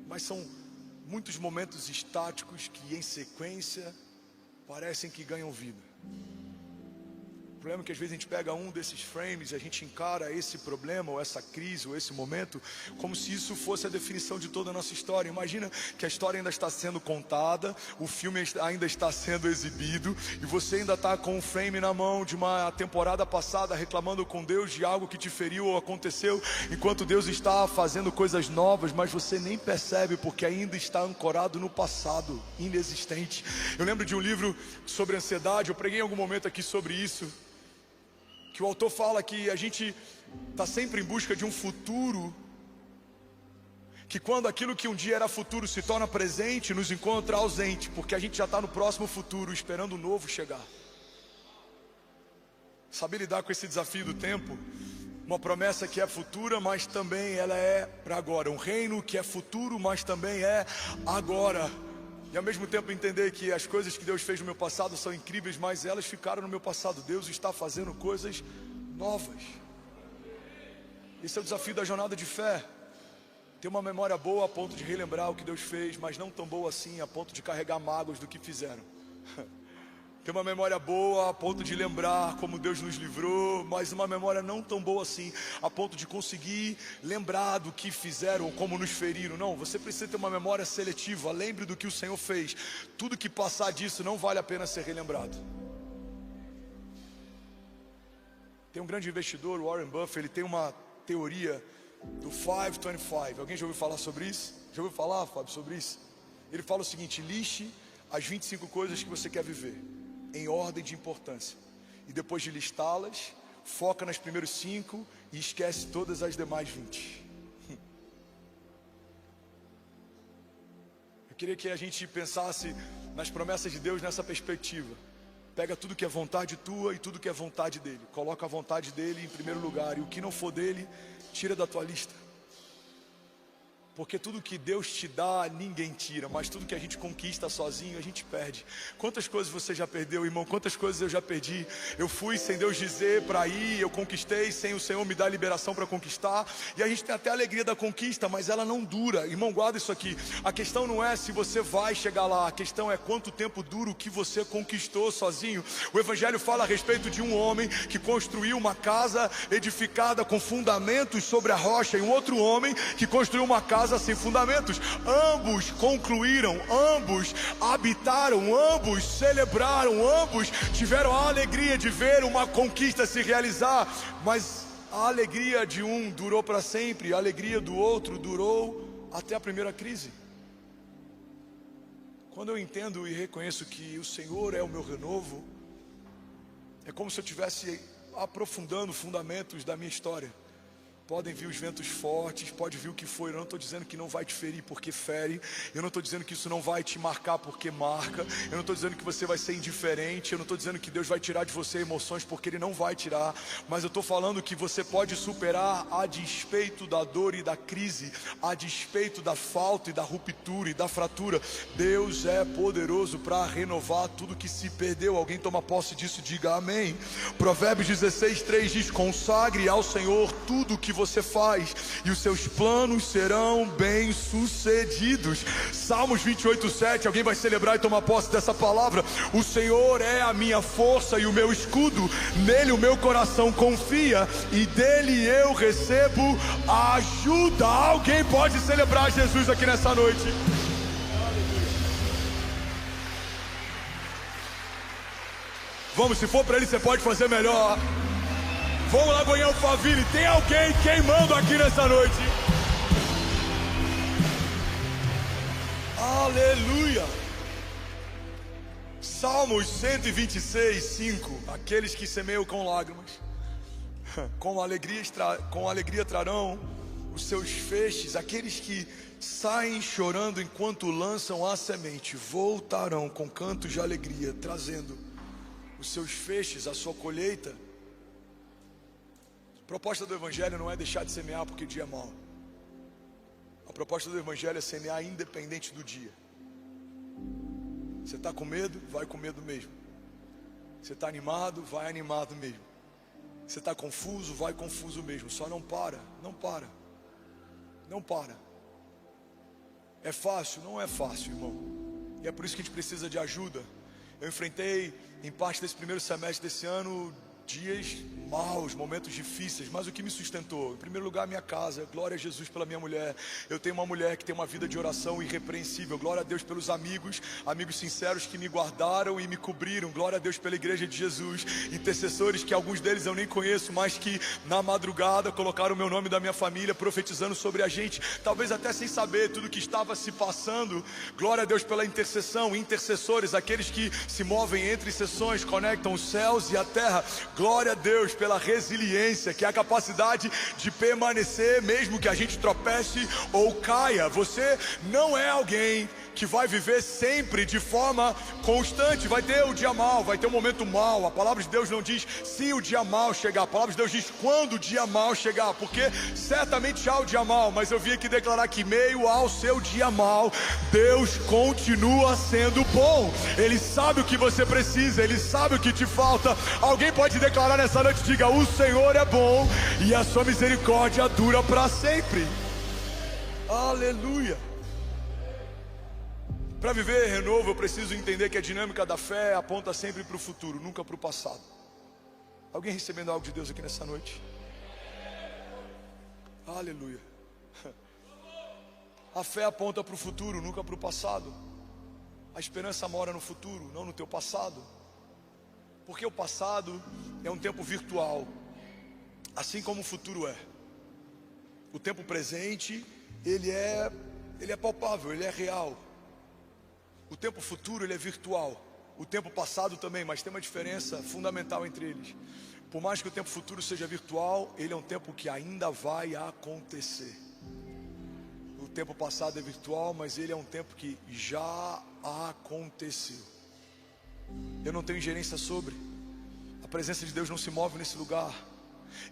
mas são muitos momentos estáticos que em sequência parecem que ganham vida. O problema é que às vezes a gente pega um desses frames e a gente encara esse problema, ou essa crise, ou esse momento, como se isso fosse a definição de toda a nossa história. Imagina que a história ainda está sendo contada, o filme ainda está sendo exibido, e você ainda está com um frame na mão de uma temporada passada, reclamando com Deus de algo que te feriu ou aconteceu, enquanto Deus está fazendo coisas novas, mas você nem percebe, porque ainda está ancorado no passado, inexistente. Eu lembro de um livro sobre ansiedade, eu preguei em algum momento aqui sobre isso, que o autor fala que a gente está sempre em busca de um futuro, que quando aquilo que um dia era futuro se torna presente, nos encontra ausente, porque a gente já está no próximo futuro, esperando o novo chegar. Saber lidar com esse desafio do tempo, uma promessa que é futura, mas também ela é para agora, um reino que é futuro, mas também é agora. E ao mesmo tempo entender que as coisas que Deus fez no meu passado são incríveis, mas elas ficaram no meu passado. Deus está fazendo coisas novas. Esse é o desafio da jornada de fé. Ter uma memória boa a ponto de relembrar o que Deus fez, mas não tão boa assim a ponto de carregar mágoas do que fizeram. Ter uma memória boa a ponto de lembrar como Deus nos livrou, mas uma memória não tão boa assim a ponto de conseguir lembrar do que fizeram, como nos feriram. Não, você precisa ter uma memória seletiva. Lembre do que o Senhor fez. Tudo que passar disso não vale a pena ser relembrado. Tem um grande investidor, Warren Buffett, ele tem uma teoria do 525. Alguém já ouviu falar sobre isso? Já ouviu falar, Fábio, sobre isso? Ele fala o seguinte: liste as 25 coisas que você quer viver em ordem de importância, e depois de listá-las, foca nas primeiras 5 e esquece todas as demais 20. Eu queria que a gente pensasse nas promessas de Deus nessa perspectiva. Pega tudo que é vontade tua e tudo que é vontade dele. Coloca a vontade dele em primeiro lugar, e o que não for dele, tira da tua lista. Porque tudo que Deus te dá, ninguém tira, mas tudo que a gente conquista sozinho, a gente perde. Quantas coisas você já perdeu, irmão? Quantas coisas eu já perdi? Eu fui sem Deus dizer para ir, eu conquistei sem o Senhor me dar liberação para conquistar. E a gente tem até a alegria da conquista, mas ela não dura. Irmão, guarda isso aqui. A questão não é se você vai chegar lá, a questão é quanto tempo dura o que você conquistou sozinho. O Evangelho fala a respeito de um homem que construiu uma casa edificada com fundamentos sobre a rocha, e um outro homem que construiu uma casa sem fundamentos. Ambos concluíram, ambos habitaram, ambos celebraram, ambos tiveram a alegria de ver uma conquista se realizar, mas a alegria de um durou para sempre, a alegria do outro durou até a primeira crise. Quando eu entendo e reconheço que o Senhor é o meu renovo, é como se eu estivesse aprofundando fundamentos da minha história. Podem vir os ventos fortes, pode vir o que for. Eu não estou dizendo que não vai te ferir porque fere. Eu não estou dizendo que isso não vai te marcar porque marca. Eu não estou dizendo que você vai ser indiferente. Eu não estou dizendo que Deus vai tirar de você emoções, porque Ele não vai tirar. Mas eu estou falando que você pode superar a despeito da dor e da crise, a despeito da falta e da ruptura e da fratura. Deus é poderoso para renovar tudo que se perdeu. Alguém toma posse disso, diga amém. Provérbios 16:3 diz: consagre ao Senhor tudo que você faz, e os seus planos serão bem-sucedidos. Salmos 28:7, alguém vai celebrar e tomar posse dessa palavra. O Senhor é a minha força e o meu escudo, nele o meu coração confia, e dele eu recebo ajuda. Alguém pode celebrar Jesus aqui nessa noite? Vamos, se for para ele, você pode fazer melhor. Vamos lá ganhar o Faville. Tem alguém queimando aqui nessa noite? Aleluia. Salmos 126:5. Aqueles que semeiam com lágrimas, com alegria trarão os seus feixes. Aqueles que saem chorando enquanto lançam a semente, voltarão com cantos de alegria, trazendo os seus feixes, a sua colheita. A proposta do Evangelho não é deixar de semear porque o dia é mau. A proposta do Evangelho é semear independente do dia. Você está com medo? Vai com medo mesmo. Você está animado? Vai animado mesmo. Você está confuso? Vai confuso mesmo. Só não para, não para. Não para. É fácil? Não é fácil, irmão. E é por isso que a gente precisa de ajuda. Eu enfrentei, em parte desse primeiro semestre desse ano, dias maus, momentos difíceis, mas o que me sustentou? Em primeiro lugar, minha casa. Glória a Jesus pela minha mulher. Eu tenho uma mulher que tem uma vida de oração irrepreensível. Glória a Deus pelos amigos sinceros que me guardaram e me cobriram. Glória a Deus pela igreja de Jesus. Intercessores que alguns deles eu nem conheço, mas que na madrugada colocaram o meu nome da minha família, profetizando sobre a gente, talvez até sem saber tudo que estava se passando. Glória a Deus pela intercessão. Intercessores, aqueles que se movem entre sessões, conectam os céus e a terra. Glória a Deus pela resiliência, que é a capacidade de permanecer mesmo que a gente tropece ou caia. Você não é alguém que vai viver sempre de forma constante. Vai ter o dia mau, vai ter um momento mau. A palavra de Deus não diz se o dia mau chegar, a palavra de Deus diz quando o dia mau chegar, porque certamente há o dia mau, mas eu vim aqui declarar que meio ao seu dia mau, Deus continua sendo bom. Ele sabe o que você precisa, Ele sabe o que te falta. Alguém pode declarar nessa noite, diga: o Senhor é bom e a sua misericórdia dura para sempre. Aleluia. Para viver renovo, eu preciso entender que a dinâmica da fé aponta sempre para o futuro, nunca para o passado. Alguém recebendo algo de Deus aqui nessa noite? Aleluia. A fé aponta para o futuro, nunca para o passado. A esperança mora no futuro, não no teu passado. Porque o passado é um tempo virtual, assim como o futuro é. O tempo presente, ele é palpável, ele é real. O tempo futuro, ele é virtual. O tempo passado também, mas tem uma diferença fundamental entre eles. Por mais que o tempo futuro seja virtual, ele é um tempo que ainda vai acontecer. O tempo passado é virtual, mas ele é um tempo que já aconteceu. Eu não tenho ingerência sobre. A presença de Deus não se move nesse lugar.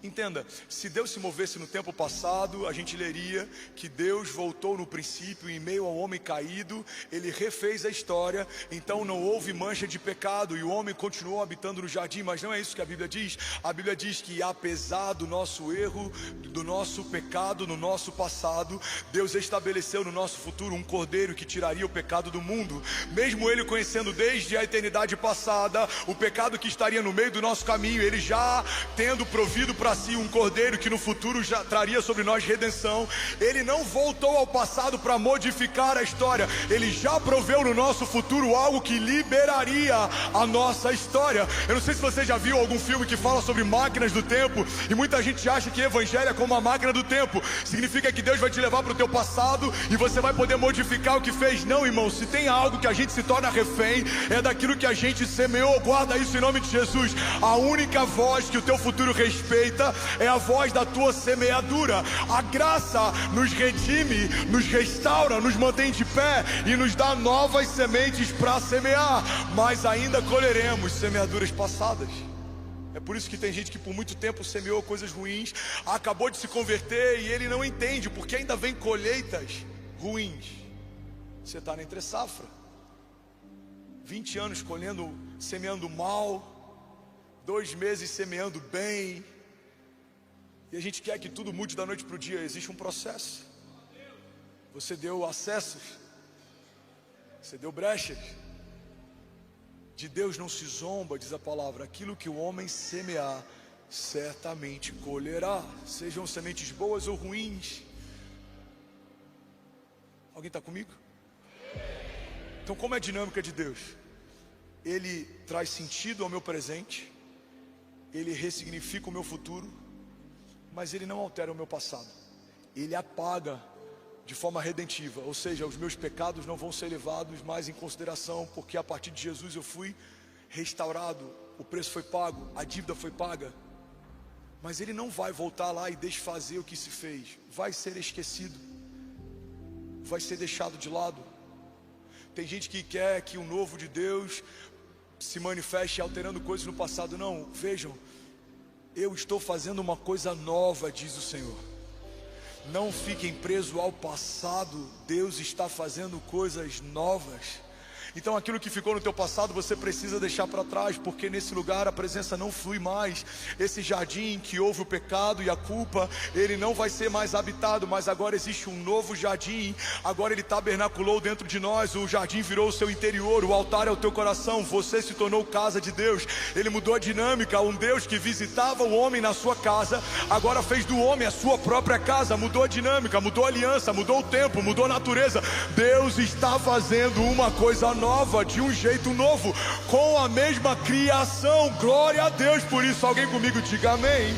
Entenda, se Deus se movesse no tempo passado, a gente leria que Deus voltou no princípio, em meio ao homem caído, Ele refez a história, então não houve mancha de pecado, e o homem continuou habitando no jardim. Mas não é isso que a Bíblia diz. A Bíblia diz que apesar do nosso erro, do nosso pecado no nosso passado, Deus estabeleceu no nosso futuro um cordeiro que tiraria o pecado do mundo. Mesmo Ele conhecendo desde a eternidade passada o pecado que estaria no meio do nosso caminho, Ele já tendo provido para si um cordeiro que no futuro já traria sobre nós redenção, Ele não voltou ao passado para modificar a história. Ele já proveu no nosso futuro algo que liberaria a nossa história. Eu não sei se você já viu algum filme que fala sobre máquinas do tempo, e muita gente acha que evangelho é como uma máquina do tempo. Significa que Deus vai te levar para o teu passado e você vai poder modificar o que fez. Não, irmão, se tem algo que a gente se torna refém, é daquilo que a gente semeou. Guarda isso em nome de Jesus. A única voz que o teu futuro respeita é a voz da tua semeadura. A graça nos redime, nos restaura, nos mantém de pé e nos dá novas sementes para semear, mas ainda colheremos semeaduras passadas. É por isso que tem gente que por muito tempo semeou coisas ruins, acabou de se converter e ele não entende, porque ainda vem colheitas ruins. Você está na entre safra, 20 anos colhendo, semeando mal, 2 meses semeando bem, e a gente quer que tudo mude da noite para o dia. Existe um processo. Você deu acessos, você deu brechas. De Deus não se zomba, diz a palavra. Aquilo que o homem semear, certamente colherá, sejam sementes boas ou ruins. Alguém está comigo? Então, como é a dinâmica de Deus? Ele traz sentido ao meu presente, Ele ressignifica o meu futuro, mas Ele não altera o meu passado. Ele apaga de forma redentiva, ou seja, os meus pecados não vão ser levados mais em consideração, porque a partir de Jesus eu fui restaurado, o preço foi pago, a dívida foi paga. Mas Ele não vai voltar lá e desfazer o que se fez. Vai ser esquecido, vai ser deixado de lado. Tem gente que quer que o novo de Deus se manifeste alterando coisas no passado. Não, vejam, eu estou fazendo uma coisa nova, diz o Senhor. Não fiquem presos ao passado. Deus está fazendo coisas novas. Então aquilo que ficou no teu passado você precisa deixar para trás, porque nesse lugar a presença não flui mais. Esse jardim que houve o pecado e a culpa, ele não vai ser mais habitado, mas agora existe um novo jardim. Agora Ele tabernaculou dentro de nós, o jardim virou o seu interior, o altar é o teu coração, você se tornou casa de Deus. Ele mudou a dinâmica. Um Deus que visitava o homem na sua casa, agora fez do homem a sua própria casa. Mudou a dinâmica, mudou a aliança, mudou o tempo, mudou a natureza. Deus está fazendo uma coisa nova, de um jeito novo, com a mesma criação. Glória a Deus por isso. Alguém comigo diga amém.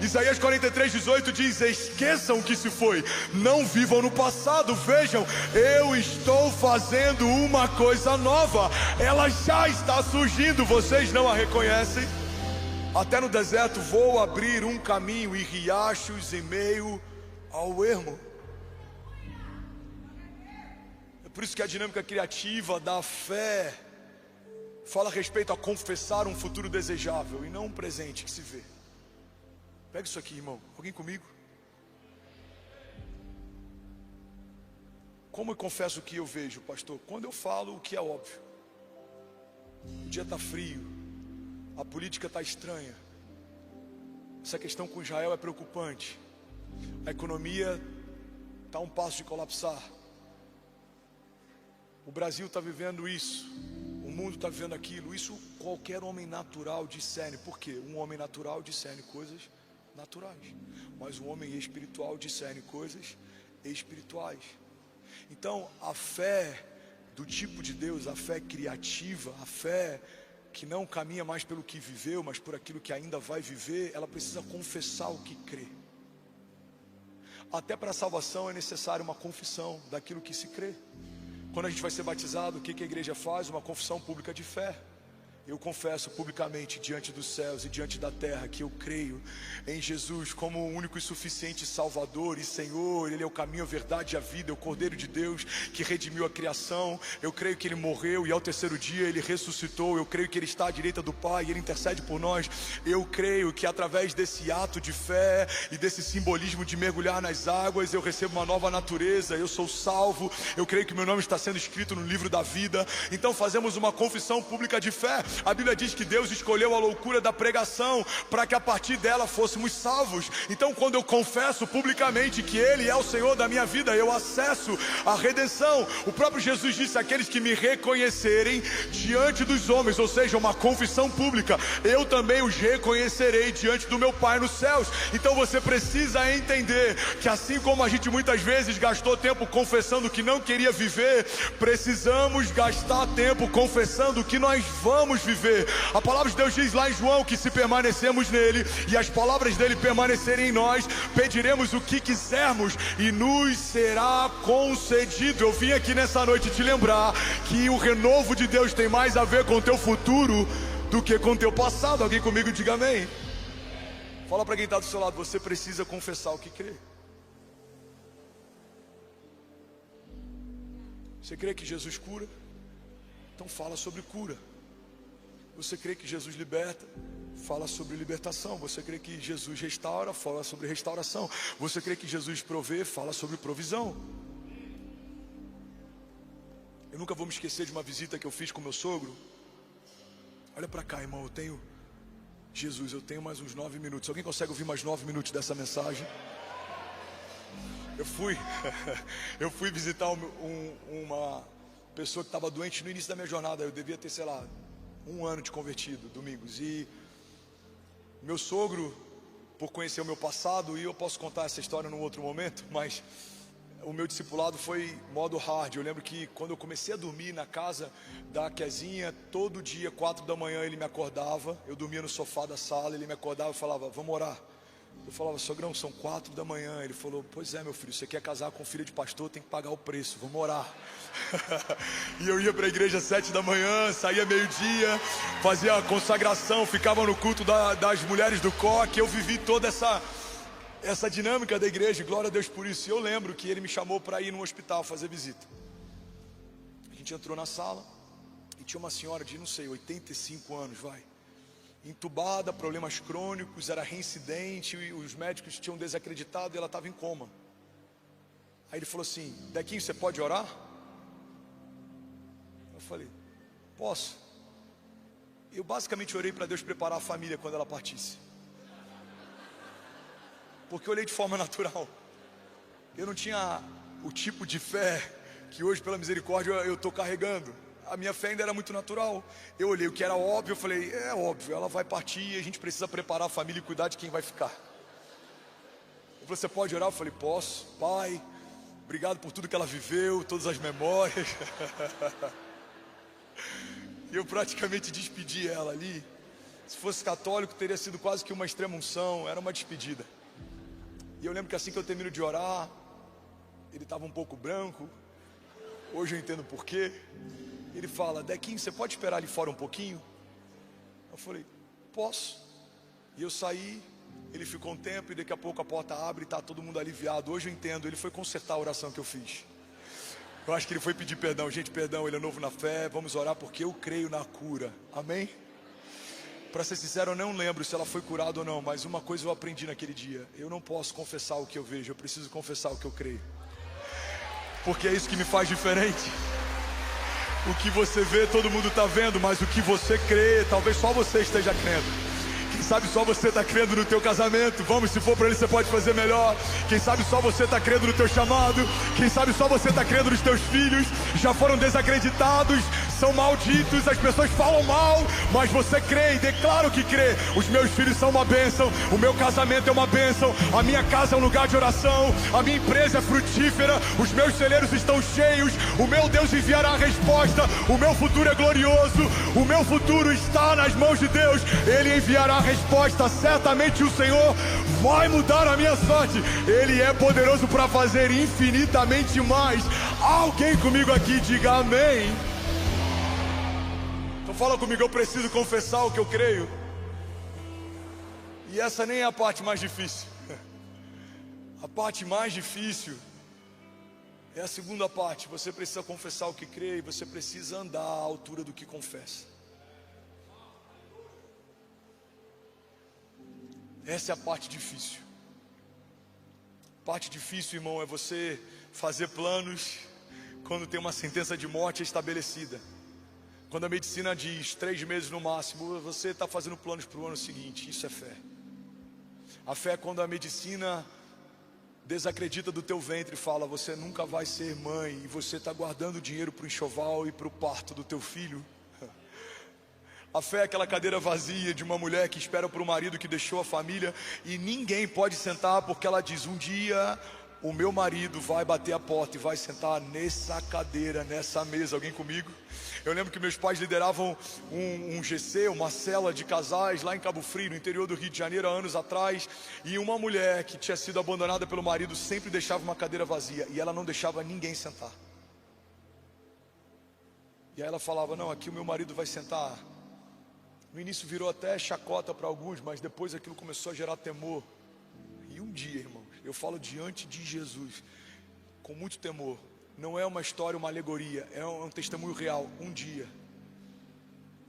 Isaías 43:18 diz: esqueçam o que se foi, não vivam no passado, vejam, eu estou fazendo uma coisa nova, ela já está surgindo, vocês não a reconhecem? Até no deserto vou abrir um caminho e riachos em meio ao ermo. É por por isso que a dinâmica criativa da fé fala a respeito a confessar um futuro desejável e não um presente que se vê. Pega isso aqui, irmão. Alguém comigo? Como eu confesso o que eu vejo, pastor? Quando eu falo o que é óbvio. O dia está frio, a política está estranha, essa questão com Israel é preocupante, a economia está a um passo de colapsar, o Brasil está vivendo isso, o mundo está vivendo aquilo. Isso qualquer homem natural discerne. Por quê? Um homem natural discerne coisas naturais, mas um homem espiritual discerne coisas espirituais. Então a fé do tipo de Deus, a fé criativa, a fé que não caminha mais pelo que viveu, mas por aquilo que ainda vai viver, ela precisa confessar o que crê. Até para a salvação é necessária uma confissão daquilo que se crê. Quando a gente vai ser batizado, o que a igreja faz? Uma confissão pública de fé. Eu confesso publicamente diante dos céus e diante da terra que eu creio em Jesus como o único e suficiente Salvador e Senhor. Ele é o caminho, a verdade e a vida, é o Cordeiro de Deus que redimiu a criação. Eu creio que Ele morreu e ao terceiro dia Ele ressuscitou. Eu creio que Ele está à direita do Pai e Ele intercede por nós. Eu creio que através desse ato de fé e desse simbolismo de mergulhar nas águas, eu recebo uma nova natureza, eu sou salvo. Eu creio que meu nome está sendo escrito no livro da vida. Então fazemos uma confissão pública de fé. A Bíblia diz que Deus escolheu a loucura da pregação para que a partir dela fôssemos salvos. Então quando eu confesso publicamente que Ele é o Senhor da minha vida, eu acesso a redenção. O próprio Jesus disse: aqueles que me reconhecerem diante dos homens, ou seja, uma confissão pública, eu também os reconhecerei diante do meu Pai nos céus. Então você precisa entender que assim como a gente muitas vezes gastou tempo confessando que não queria viver, precisamos gastar tempo confessando que nós vamos viver. A palavra de Deus diz lá em João que se permanecermos nele e as palavras dele permanecerem em nós, pediremos o que quisermos e nos será concedido. Eu vim aqui nessa noite te lembrar que o renovo de Deus tem mais a ver com o teu futuro do que com o teu passado. Alguém comigo diga amém. Fala para quem está do seu lado: você precisa confessar o que crê. Você crê que Jesus cura? Então fala sobre cura. Você crê que Jesus liberta? Fala sobre libertação. Você crê que Jesus restaura? Fala sobre restauração. Você crê que Jesus provê? Fala sobre provisão. Eu nunca vou me esquecer de uma visita que eu fiz com meu sogro. Olha para cá, irmão, eu tenho mais uns 9 minutos. Alguém consegue ouvir mais 9 minutos dessa mensagem? Eu fui visitar uma pessoa que estava doente no início da minha jornada. Eu devia ter, sei lá, 1 ano de convertido, Domingos. E meu sogro, por conhecer o meu passado, e eu posso contar essa história num outro momento, mas o meu discipulado foi modo hard. Eu lembro que quando eu comecei a dormir na casa da Quezinha, todo dia, 4 da manhã, ele me acordava. Eu dormia no sofá da sala, ele me acordava e falava: vamos orar. Eu falava: sogrão, são 4 da manhã. Ele falou: pois é, meu filho, você quer casar com filha de pastor, tem que pagar o preço, vamos orar. E eu ia para a igreja às 7 da manhã, saía meio-dia, fazia a consagração, ficava no culto das mulheres do coque. Eu vivi toda essa dinâmica da igreja, glória a Deus por isso. E eu lembro que ele me chamou para ir no hospital fazer visita. A gente entrou na sala e tinha uma senhora de, não sei, 85 anos, entubada, problemas crônicos, era reincidente, e os médicos tinham desacreditado e ela estava em coma. Aí ele falou assim: Dequinho, você pode orar? Eu falei: posso. Eu basicamente orei para Deus preparar a família quando ela partisse, porque eu olhei de forma natural. Eu não tinha o tipo de fé que hoje, pela misericórdia, eu estou carregando. A minha fé ainda era muito natural. Eu olhei o que era óbvio, eu falei: é óbvio, ela vai partir e a gente precisa preparar a família e cuidar de quem vai ficar. Ele falou: você pode orar? Eu falei: posso. Pai, obrigado por tudo que ela viveu, todas as memórias. E eu praticamente despedi ela ali. Se fosse católico, teria sido quase que uma extrema-unção, era uma despedida. E eu lembro que assim que eu termino de orar, ele estava um pouco branco. Hoje eu entendo por quê. Ele fala: Dequinho, você pode esperar ali fora um pouquinho? Eu falei: posso. E eu saí, ele ficou um tempo e daqui a pouco a porta abre e está todo mundo aliviado. Hoje eu entendo, ele foi consertar a oração que eu fiz. Eu acho que ele foi pedir perdão. Gente, perdão, ele é novo na fé. Vamos orar porque eu creio na cura. Amém? Para ser sincero, eu não lembro se ela foi curada ou não, mas uma coisa eu aprendi naquele dia: eu não posso confessar o que eu vejo, eu preciso confessar o que eu creio, porque é isso que me faz diferente. O que você vê, todo mundo está vendo, mas o que você crê, talvez só você esteja crendo. Quem sabe só você está crendo no teu casamento. Vamos, se for para ele você pode fazer melhor. Quem sabe só você está crendo no teu chamado. Quem sabe só você está crendo nos teus filhos. Já foram desacreditados, são malditos, as pessoas falam mal, mas você crê e declara o que crê. Os meus filhos são uma bênção, o meu casamento é uma bênção, a minha casa é um lugar de oração, a minha empresa é frutífera, os meus celeiros estão cheios, o meu Deus enviará a resposta, o meu futuro é glorioso, o meu futuro está nas mãos de Deus, Ele enviará a resposta, certamente o Senhor vai mudar a minha sorte, Ele é poderoso para fazer infinitamente mais. Alguém comigo aqui diga amém. Então fala comigo, eu preciso confessar o que eu creio. E essa nem é a parte mais difícil. A parte mais difícil é a segunda parte. Você precisa confessar o que crê e você precisa andar à altura do que confessa. Essa é a parte difícil. Parte difícil, irmão, é você fazer planos quando tem uma sentença de morte estabelecida. Quando a medicina diz 3 meses no máximo, você está fazendo planos para o ano seguinte. Isso é fé. A fé é quando a medicina desacredita do teu ventre e fala: você nunca vai ser mãe, e você está guardando dinheiro para o enxoval e para o parto do teu filho. A fé é aquela cadeira vazia de uma mulher que espera por um marido que deixou a família e ninguém pode sentar, porque ela diz: um dia o meu marido vai bater a porta e vai sentar nessa cadeira, nessa mesa. Alguém comigo? Eu lembro que meus pais lideravam um GC, uma cela de casais lá em Cabo Frio, no interior do Rio de Janeiro, há anos atrás. E uma mulher que tinha sido abandonada pelo marido sempre deixava uma cadeira vazia e ela não deixava ninguém sentar. E aí ela falava: não, aqui o meu marido vai sentar. No início virou até chacota para alguns, mas depois aquilo começou a gerar temor. E um dia, irmãos, eu falo diante de Jesus, com muito temor, não é uma história, uma alegoria, é um testemunho real. Um dia,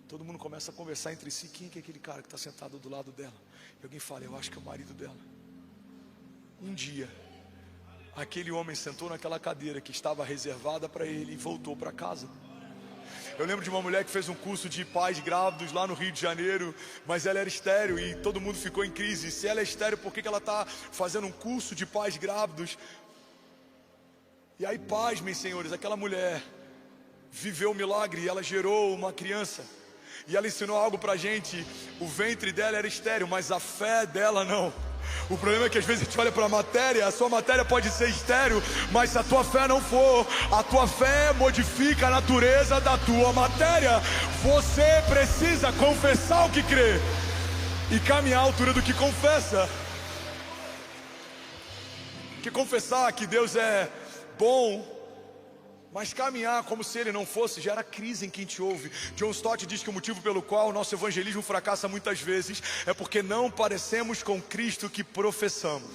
todo mundo começa a conversar entre si: quem é aquele cara que está sentado do lado dela? E alguém fala: eu acho que é o marido dela. Um dia, aquele homem sentou naquela cadeira que estava reservada para ele e voltou para casa. Eu lembro de uma mulher que fez um curso de pais grávidos lá no Rio de Janeiro, mas ela era estéril e todo mundo ficou em crise. Se ela é estéril, por que ela está fazendo um curso de pais grávidos? E aí, pasmem, senhores, aquela mulher viveu um milagre e ela gerou uma criança. E ela ensinou algo pra gente: o ventre dela era estéril, mas a fé dela não. O problema é que às vezes a gente olha para a matéria, a sua matéria pode ser estéril, mas se a tua fé não for, a tua fé modifica a natureza da tua matéria. Você precisa confessar o que crê e caminhar à altura do que confessa. Que confessar que Deus é bom, mas caminhar como se Ele não fosse, gera crise em quem te ouve. John Stott diz que o motivo pelo qual o nosso evangelismo fracassa muitas vezes é porque não parecemos com Cristo que professamos.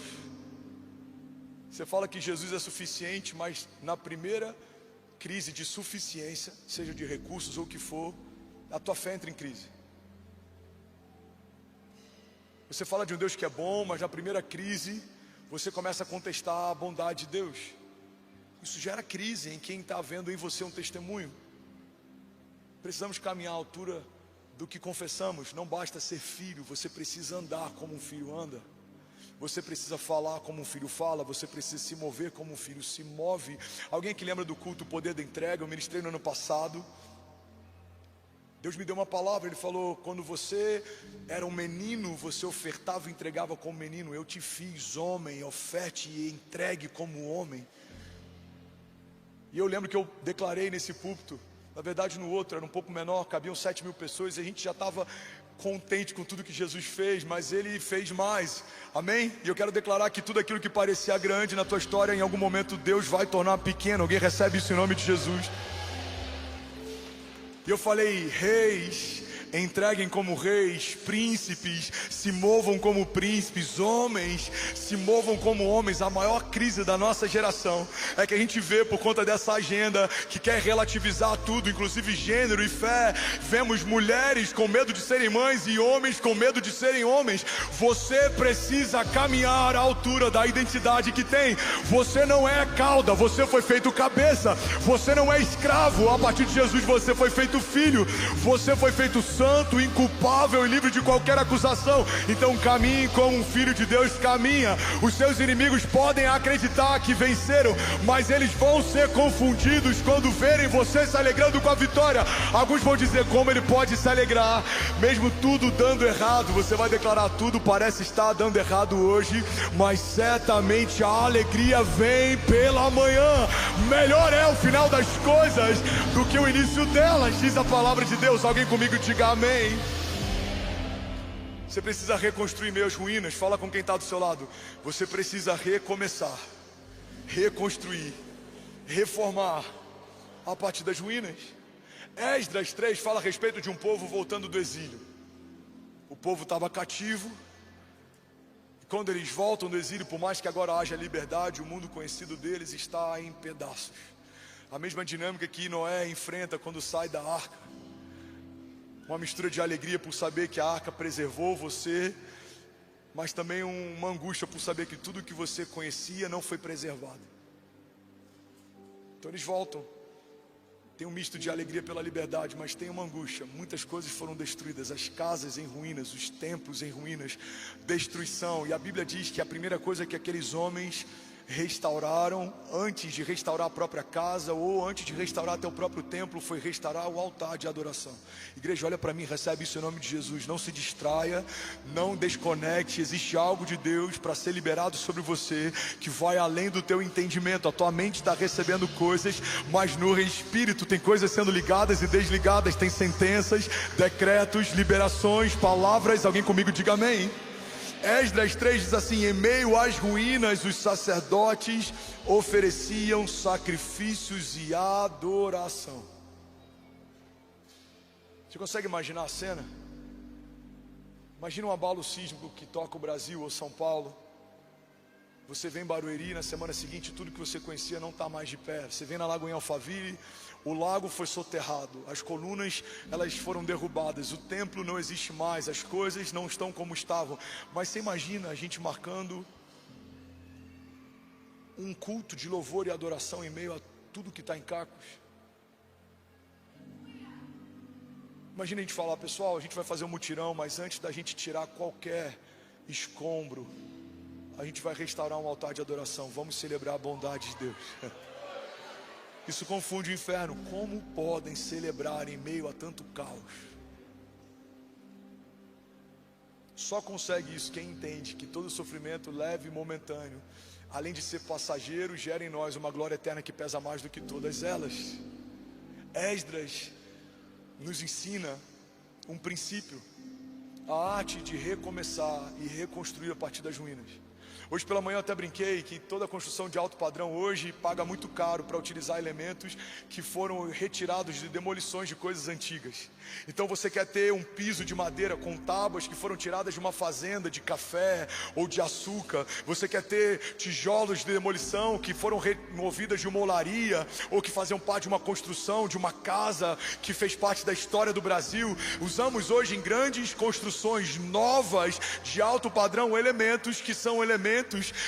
Você fala que Jesus é suficiente, mas na primeira crise de suficiência, seja de recursos ou o que for, a tua fé entra em crise. Você fala de um Deus que é bom, mas na primeira crise você começa a contestar a bondade de Deus. Isso gera crise em quem está vendo em você um testemunho. Precisamos caminhar à altura do que confessamos. Não basta ser filho, você precisa andar como um filho anda. Você precisa falar como um filho fala. Você precisa se mover como um filho se move. Alguém que lembra do culto Poder da Entrega? Eu ministrei no ano passado. Deus me deu uma palavra, Ele falou: quando você era um menino, você ofertava e entregava como menino. Eu te fiz homem, oferte e entregue como homem. E eu lembro que eu declarei nesse púlpito, na verdade no outro era um pouco menor, cabiam 7.000 pessoas, e a gente já estava contente com tudo que Jesus fez, mas Ele fez mais, amém? E eu quero declarar que tudo aquilo que parecia grande na tua história, em algum momento Deus vai tornar pequeno. Alguém recebe isso em nome de Jesus? E eu falei: reis entreguem como reis, príncipes se movam como príncipes, homens se movam como homens. A maior crise da nossa geração é que a gente vê, por conta dessa agenda que quer relativizar tudo, inclusive gênero e fé, vemos mulheres com medo de serem mães e homens com medo de serem homens. Você precisa caminhar à altura da identidade que tem. Você não é cauda, você foi feito cabeça. Você não é escravo, a partir de Jesus você foi feito filho. Você foi feito santo, inculpável e livre de qualquer acusação. Então caminhe como um filho de Deus caminha. Os seus inimigos podem acreditar que venceram, mas eles vão ser confundidos quando verem você se alegrando com a vitória. Alguns vão dizer: como ele pode se alegrar mesmo tudo dando errado? Você vai declarar: tudo parece estar dando errado hoje, mas certamente a alegria vem pela manhã. Melhor é o final das coisas do que o início delas, diz a palavra de Deus. Alguém comigo diga amém. Você precisa reconstruir meio as ruínas. Fala com quem está do seu lado: você precisa recomeçar, reconstruir, reformar a partir das ruínas. Esdras 3 fala a respeito de um povo voltando do exílio. O povo estava cativo. Quando eles voltam do exílio, por mais que agora haja liberdade, o mundo conhecido deles está em pedaços. A mesma dinâmica que Noé enfrenta quando sai da arca. Uma mistura de alegria por saber que a arca preservou você, mas também uma angústia por saber que tudo que você conhecia não foi preservado. Então eles voltam. Tem um misto de alegria pela liberdade, mas tem uma angústia. Muitas coisas foram destruídas, as casas em ruínas, os templos em ruínas, destruição. E a Bíblia diz que a primeira coisa que aqueles homens restauraram, antes de restaurar a própria casa, ou antes de restaurar até o próprio templo, foi restaurar o altar de adoração. Igreja, olha para mim, recebe isso em nome de Jesus. Não se distraia, não desconecte. Existe algo de Deus para ser liberado sobre você, que vai além do teu entendimento. A tua mente está recebendo coisas, mas no espírito tem coisas sendo ligadas e desligadas. Tem sentenças, decretos, liberações, palavras. Alguém comigo diga amém. Esdras 3 diz assim: em meio às ruínas os sacerdotes ofereciam sacrifícios e adoração. Você consegue imaginar a cena? Imagina um abalo sísmico que toca o Brasil ou São Paulo. Você vem em Barueri, na semana seguinte tudo que você conhecia não está mais de pé. Você vem na Lagoinha Alphaville, o lago foi soterrado, as colunas elas foram derrubadas, o templo não existe mais, as coisas não estão como estavam. Mas você imagina a gente marcando um culto de louvor e adoração em meio a tudo que está em cacos. Imagina a gente falar: pessoal, a gente vai fazer um mutirão, mas antes da gente tirar qualquer escombro, a gente vai restaurar um altar de adoração. Vamos celebrar a bondade de Deus. Isso confunde o inferno. Como podem celebrar em meio a tanto caos? Só consegue isso quem entende que todo sofrimento leve e momentâneo, além de ser passageiro, gera em nós uma glória eterna que pesa mais do que todas elas. Esdras nos ensina um princípio: a arte de recomeçar e reconstruir a partir das ruínas. Hoje pela manhã eu até brinquei que toda construção de alto padrão hoje paga muito caro para utilizar elementos que foram retirados de demolições de coisas antigas. Então você quer ter um piso de madeira com tábuas que foram tiradas de uma fazenda de café ou de açúcar. Você quer ter tijolos de demolição que foram removidas de uma olaria, ou que faziam parte de uma construção, de uma casa que fez parte da história do Brasil. Usamos hoje em grandes construções novas de alto padrão elementos que são elementos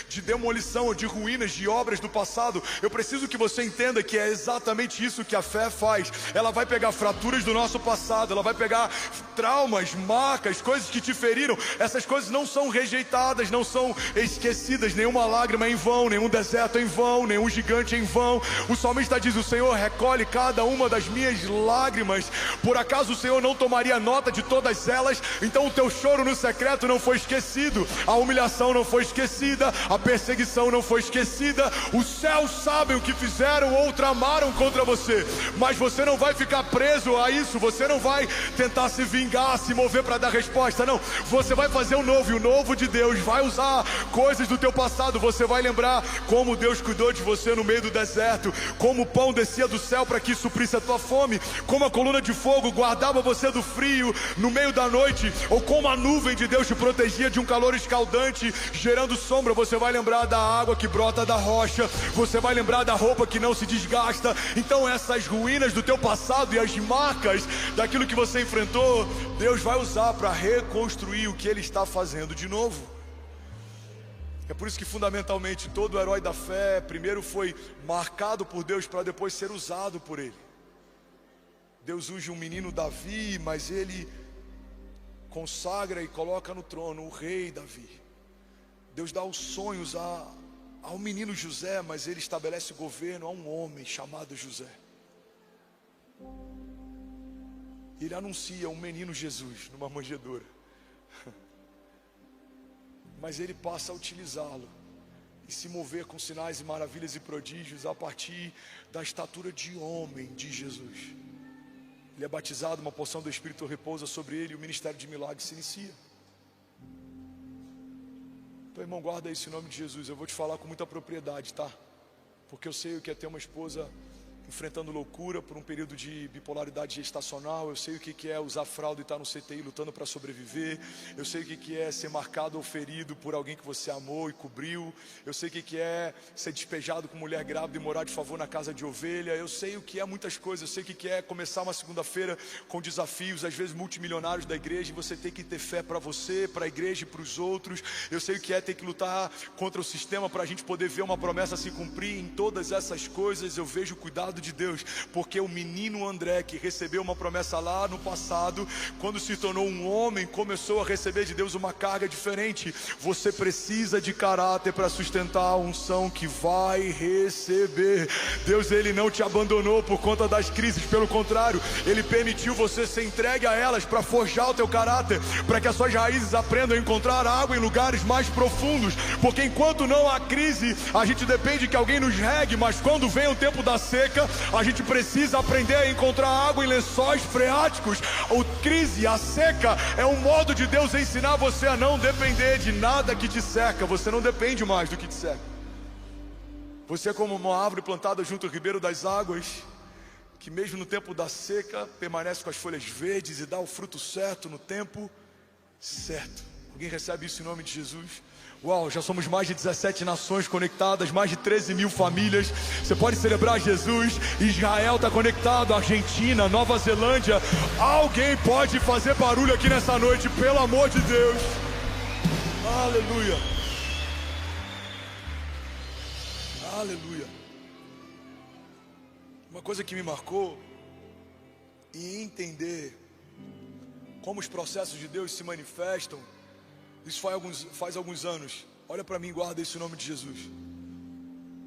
de demolição ou de ruínas de obras do passado. Eu preciso que você entenda que é exatamente isso que a fé faz. Ela vai pegar fraturas do nosso passado, ela vai pegar traumas, marcas, coisas que te feriram. Essas coisas não são rejeitadas, não são esquecidas. Nenhuma lágrima é em vão, nenhum deserto é em vão, nenhum gigante é em vão. O salmista diz: o Senhor recolhe cada uma das minhas lágrimas. Por acaso o Senhor não tomaria nota de todas elas? Então o teu choro no secreto não foi esquecido, a humilhação não foi esquecida, esquecida, a perseguição não foi esquecida. Os céus sabem o que fizeram ou tramaram contra você, mas você não vai ficar preso a isso. Você não vai tentar se vingar, se mover para dar resposta, não. Você vai fazer o novo, e o novo de Deus vai usar coisas do teu passado. Você vai lembrar como Deus cuidou de você no meio do deserto, como o pão descia do céu para que suprisse a tua fome, como a coluna de fogo guardava você do frio no meio da noite, ou como a nuvem de Deus te protegia de um calor escaldante, gerando sombra. Você vai lembrar da água que brota da rocha, você vai lembrar da roupa que não se desgasta. Então essas ruínas do teu passado e as marcas daquilo que você enfrentou, Deus vai usar para reconstruir o que Ele está fazendo de novo. É por isso que fundamentalmente todo herói da fé primeiro foi marcado por Deus para depois ser usado por Ele. Deus usa um menino Davi, mas Ele consagra e coloca no trono o rei Davi. Deus dá os sonhos ao menino José, mas Ele estabelece governo a um homem chamado José. Ele anuncia um menino Jesus numa manjedoura, mas Ele passa a utilizá-lo e se mover com sinais e maravilhas e prodígios a partir da estatura de homem de Jesus. Ele é batizado, uma porção do Espírito repousa sobre ele e o ministério de milagres se inicia. Então, irmão, guarda isso em nome de Jesus. Eu vou te falar com muita propriedade, tá? Porque eu sei o que é ter uma esposa enfrentando loucura por um período de bipolaridade gestacional. Eu sei o que é usar fralda e estar no CTI lutando para sobreviver. Eu sei o que é ser marcado ou ferido por alguém que você amou e cobriu. Eu sei o que é ser despejado com mulher grávida e morar de favor na casa de ovelha. Eu sei o que é muitas coisas. Eu sei o que é começar uma segunda-feira com desafios, às vezes multimilionários da igreja, e você tem que ter fé para você, para a igreja e para os outros. Eu sei o que é ter que lutar contra o sistema para a gente poder ver uma promessa se cumprir. Em todas essas coisas eu vejo o cuidado de Deus, porque o menino André, que recebeu uma promessa lá no passado, quando se tornou um homem, começou a receber de Deus uma carga diferente. Você precisa de caráter para sustentar a unção que vai receber. Deus, Ele não te abandonou por conta das crises, pelo contrário, Ele permitiu você ser entregue a elas para forjar o teu caráter, para que as suas raízes aprendam a encontrar água em lugares mais profundos. Porque enquanto não há crise, a gente depende que alguém nos regue, mas quando vem o tempo da seca, a gente precisa aprender a encontrar água em lençóis freáticos. A crise, a seca, é um modo de Deus ensinar você a não depender de nada que te seca. Você não depende mais do que te seca. Você é como uma árvore plantada junto ao ribeiro das águas, que mesmo no tempo da seca permanece com as folhas verdes e dá o fruto certo no tempo certo. Alguém recebe isso em nome de Jesus? Uau, já somos mais de 17 nações conectadas, mais de 13 mil famílias. Você pode celebrar Jesus. Israel está conectado, Argentina, Nova Zelândia. Alguém pode fazer barulho aqui nessa noite, pelo amor de Deus. Aleluia. Aleluia. Uma coisa que me marcou, e entender como os processos de Deus se manifestam, isso faz alguns anos. Olha para mim, guarda isso em nome de Jesus.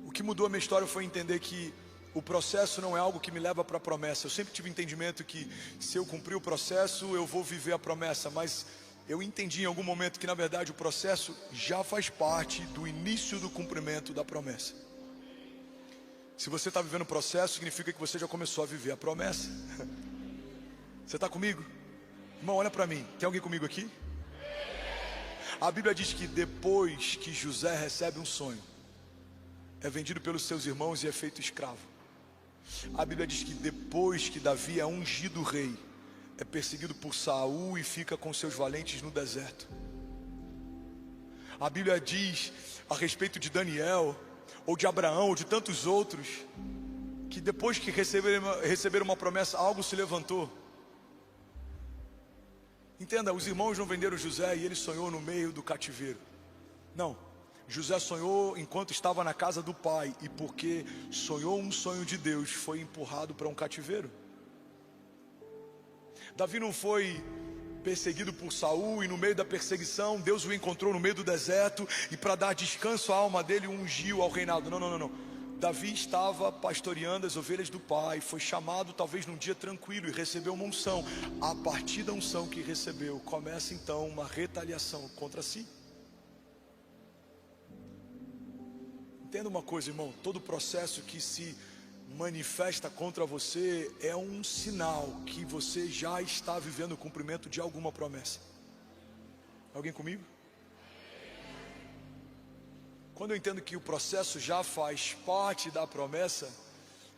O que mudou a minha história foi entender que o processo não é algo que me leva para a promessa. Eu sempre tive entendimento que se eu cumprir o processo, eu vou viver a promessa. Mas eu entendi em algum momento que na verdade o processo já faz parte do início do cumprimento da promessa. Se você está vivendo o processo, significa que você já começou a viver a promessa. Você está comigo? Irmão, olha para mim. Tem alguém comigo aqui? A Bíblia diz que depois que José recebe um sonho, é vendido pelos seus irmãos e é feito escravo. A Bíblia diz que depois que Davi é ungido rei, é perseguido por Saul e fica com seus valentes no deserto. A Bíblia diz a respeito de Daniel, ou de Abraão, ou de tantos outros, que depois que receberam uma promessa, algo se levantou. Entenda, os irmãos não venderam José e ele sonhou no meio do cativeiro. Não, José sonhou enquanto estava na casa do pai, e porque sonhou um sonho de Deus, foi empurrado para um cativeiro. Davi não foi perseguido por Saul e no meio da perseguição Deus o encontrou no meio do deserto e para dar descanso à alma dele o ungiu ao reinado. Não. Davi estava pastoreando as ovelhas do pai, foi chamado talvez num dia tranquilo e recebeu uma unção. A partir da unção que recebeu, começa então uma retaliação contra si. Entenda uma coisa, irmão, todo processo que se manifesta contra você é um sinal que você já está vivendo o cumprimento de alguma promessa. Alguém comigo? Quando eu entendo que o processo já faz parte da promessa,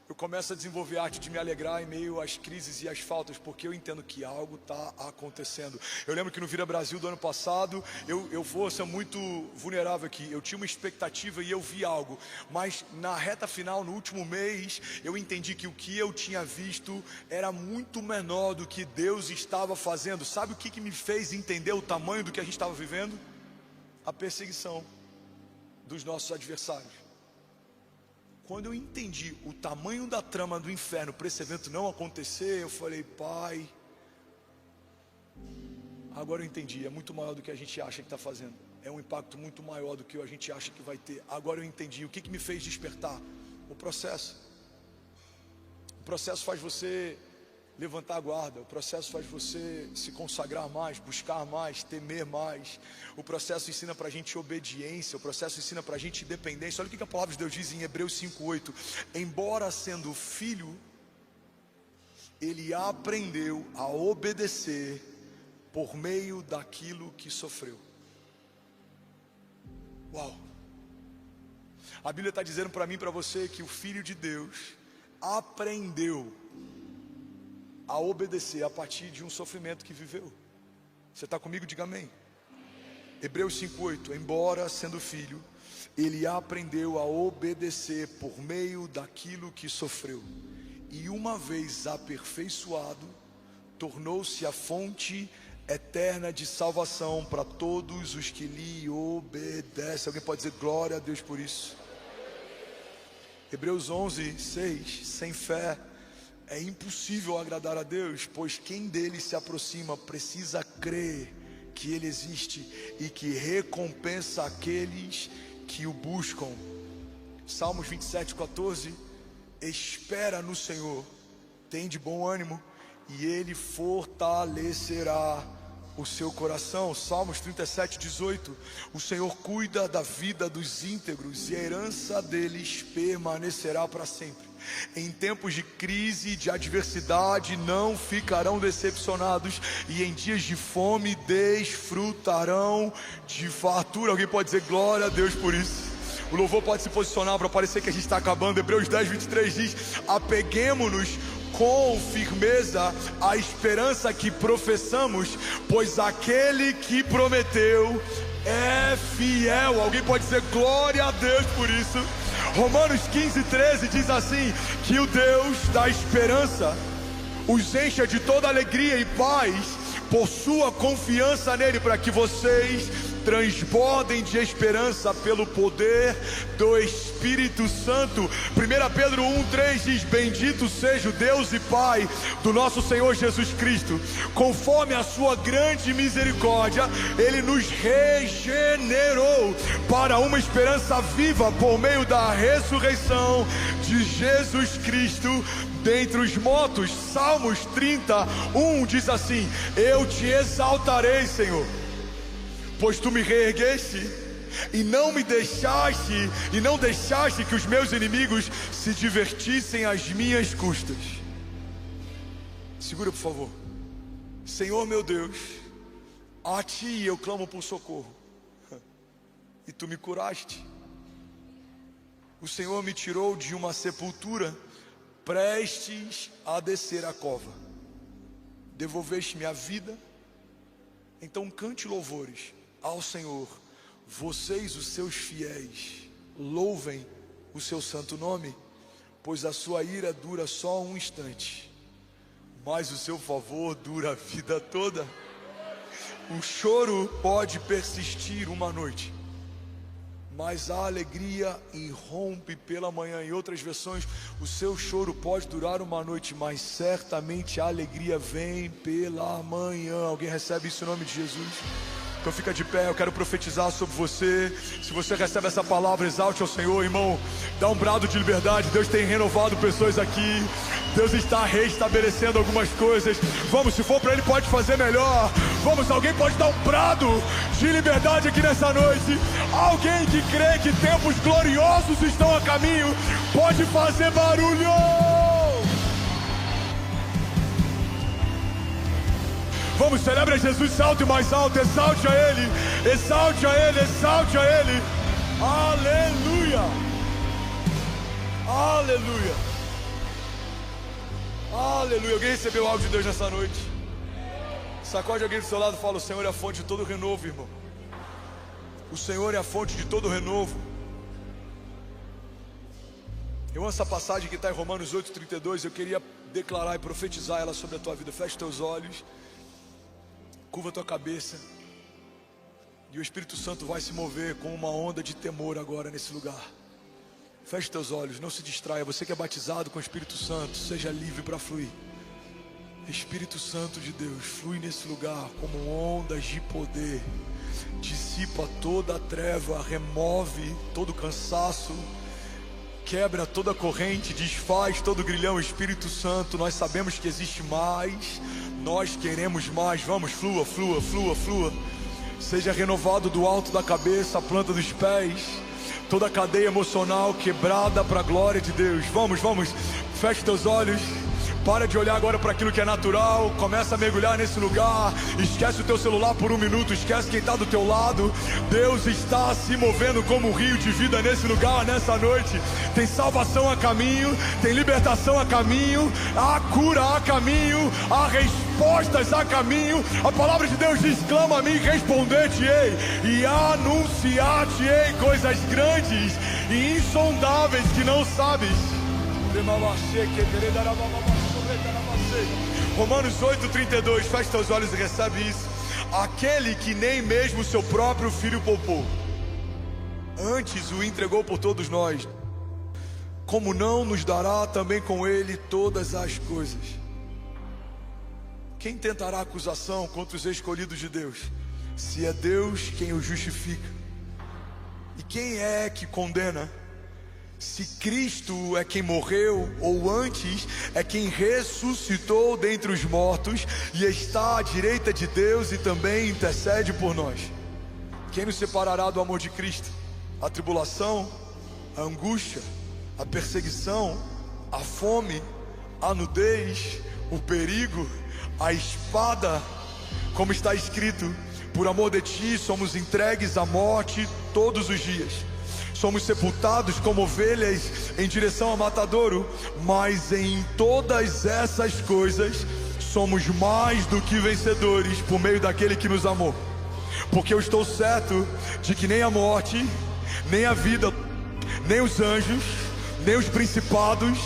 eu começo a desenvolver a arte de me alegrar em meio às crises e às faltas, porque eu entendo que algo está acontecendo. Eu lembro que no Vira Brasil do ano passado, eu vou ser muito vulnerável aqui, eu tinha uma expectativa e eu vi algo, mas na reta final, no último mês, eu entendi que o que eu tinha visto era muito menor do que Deus estava fazendo. Sabe o que me fez entender o tamanho do que a gente estava vivendo? A perseguição dos nossos adversários. Quando eu entendi o tamanho da trama do inferno para esse evento não acontecer, eu falei, Pai, agora eu entendi, é muito maior do que a gente acha que está fazendo, é um impacto muito maior do que a gente acha que vai ter. Agora eu entendi, o que me fez despertar? O processo faz você levantar a guarda, o processo faz você se consagrar mais, buscar mais, temer mais. O processo ensina pra gente obediência, o processo ensina pra gente independência. Olha o que a palavra de Deus diz em Hebreus 5:8: embora sendo filho, ele aprendeu a obedecer por meio daquilo que sofreu. Uau! A Bíblia está dizendo para mim e para você que o Filho de Deus aprendeu a obedecer a partir de um sofrimento que viveu. Você está comigo? Diga amém. Hebreus 5:8: embora sendo filho, ele aprendeu a obedecer por meio daquilo que sofreu, e uma vez aperfeiçoado, tornou-se a fonte eterna de salvação para todos os que lhe obedecem. Alguém pode dizer glória a Deus por isso? Hebreus 11:6: sem fé é impossível agradar a Deus, pois quem dele se aproxima precisa crer que ele existe e que recompensa aqueles que o buscam. Salmos 27:14: espera no Senhor, tem de bom ânimo, e ele fortalecerá o seu coração. Salmos 37:18: o Senhor cuida da vida dos íntegros, e a herança deles permanecerá para sempre. Em tempos de crise e de adversidade não ficarão decepcionados, e em dias de fome desfrutarão de fartura. Alguém pode dizer glória a Deus por isso? O louvor pode se posicionar para parecer que a gente está acabando. Hebreus 10:23 diz: apeguemo-nos com firmeza a esperança que professamos, pois aquele que prometeu é fiel. Alguém pode dizer glória a Deus por isso? Romanos 15:13 diz assim: que o Deus da esperança os encha de toda alegria e paz por sua confiança nele, para que vocês transbordem de esperança pelo poder do Espírito Santo. 1 Pedro 1:3 diz: bendito seja o Deus e Pai do nosso Senhor Jesus Cristo, conforme a sua grande misericórdia, ele nos regenerou para uma esperança viva por meio da ressurreição de Jesus Cristo dentre os mortos. Salmos 30:1 diz assim: eu te exaltarei, Senhor, pois tu me reergueste e não deixaste que os meus inimigos se divertissem às minhas custas. Segura, por favor. Senhor meu Deus, a ti eu clamo por socorro, e tu me curaste. O Senhor me tirou de uma sepultura, prestes a descer a cova. Devolveste-me a vida, então cante louvores ao Senhor. Vocês, os seus fiéis, louvem o seu santo nome, pois a sua ira dura só um instante, mas o seu favor dura a vida toda. O choro pode persistir uma noite, mas a alegria irrompe pela manhã. Em outras versões, o seu choro pode durar uma noite, mas certamente a alegria vem pela manhã. Alguém recebe isso em nome de Jesus? Então fica de pé, eu quero profetizar sobre você. Se você recebe essa palavra, exalte ao Senhor, irmão. Dá um brado de liberdade. Deus tem renovado pessoas aqui. Deus está reestabelecendo algumas coisas. Vamos, se for para Ele, pode fazer melhor. Vamos, alguém pode dar um brado de liberdade aqui nessa noite. Alguém que crê que tempos gloriosos estão a caminho, pode fazer barulho. Vamos, celebra Jesus, salte mais alto, exalte a Ele, exalte a Ele, exalte a Ele. Aleluia, aleluia, aleluia. Alguém recebeu algo de Deus nessa noite? Sacode alguém do seu lado e fala: o Senhor é a fonte de todo renovo, irmão. O Senhor é a fonte de todo renovo. Eu amo essa passagem que está em Romanos 8:32. Eu queria declarar e profetizar ela sobre a tua vida. Feche teus olhos, curva tua cabeça, e o Espírito Santo vai se mover com uma onda de temor agora nesse lugar. Feche teus olhos, não se distraia. Você que é batizado com o Espírito Santo, seja livre para fluir. Espírito Santo de Deus, flui nesse lugar como ondas de poder. Dissipa toda a treva, remove todo cansaço, quebra toda corrente, desfaz todo grilhão. Espírito Santo, nós sabemos que existe mais, nós queremos mais. Vamos, flua, flua, flua, flua. Seja renovado do alto da cabeça à planta dos pés, toda a cadeia emocional quebrada para a glória de Deus. Vamos, vamos, feche teus olhos. Para de olhar agora para aquilo que é natural. Começa a mergulhar nesse lugar. Esquece o teu celular por um minuto. Esquece quem está do teu lado. Deus está se movendo como um rio de vida nesse lugar, nessa noite. Tem salvação a caminho, tem libertação a caminho, há cura a caminho, há respostas a caminho. A palavra de Deus diz: clama a mim, responder-te-ei e anunciar-te-ei coisas grandes e insondáveis que não sabes. Romanos 8:32, feche teus olhos e recebe isso. Aquele que nem mesmo seu próprio filho poupou, antes o entregou por todos nós, como não nos dará também com ele todas as coisas? Quem tentará acusação contra os escolhidos de Deus, se é Deus quem o justifica? E quem é que condena? Se Cristo é quem morreu, ou antes, é quem ressuscitou dentre os mortos e está à direita de Deus e também intercede por nós. Quem nos separará do amor de Cristo? A tribulação, a angústia, a perseguição, a fome, a nudez, o perigo, a espada. Como está escrito: por amor de ti somos entregues à morte todos os dias. Somos sepultados como ovelhas em direção ao matadouro, mas em todas essas coisas somos mais do que vencedores por meio daquele que nos amou. Porque eu estou certo de que nem a morte, nem a vida, nem os anjos, nem os principados,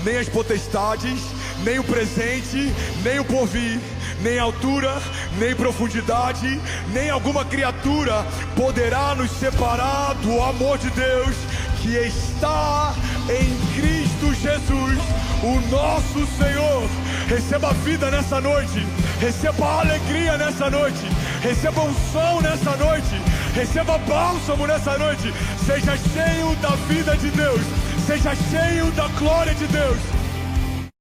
nem as potestades, nem o presente, nem o porvir, nem altura, nem profundidade, nem alguma criatura poderá nos separar do amor de Deus que está em Cristo Jesus, o nosso Senhor. Receba vida nessa noite, receba alegria nessa noite, receba unção nessa noite, receba bálsamo nessa noite. Seja cheio da vida de Deus, seja cheio da glória de Deus.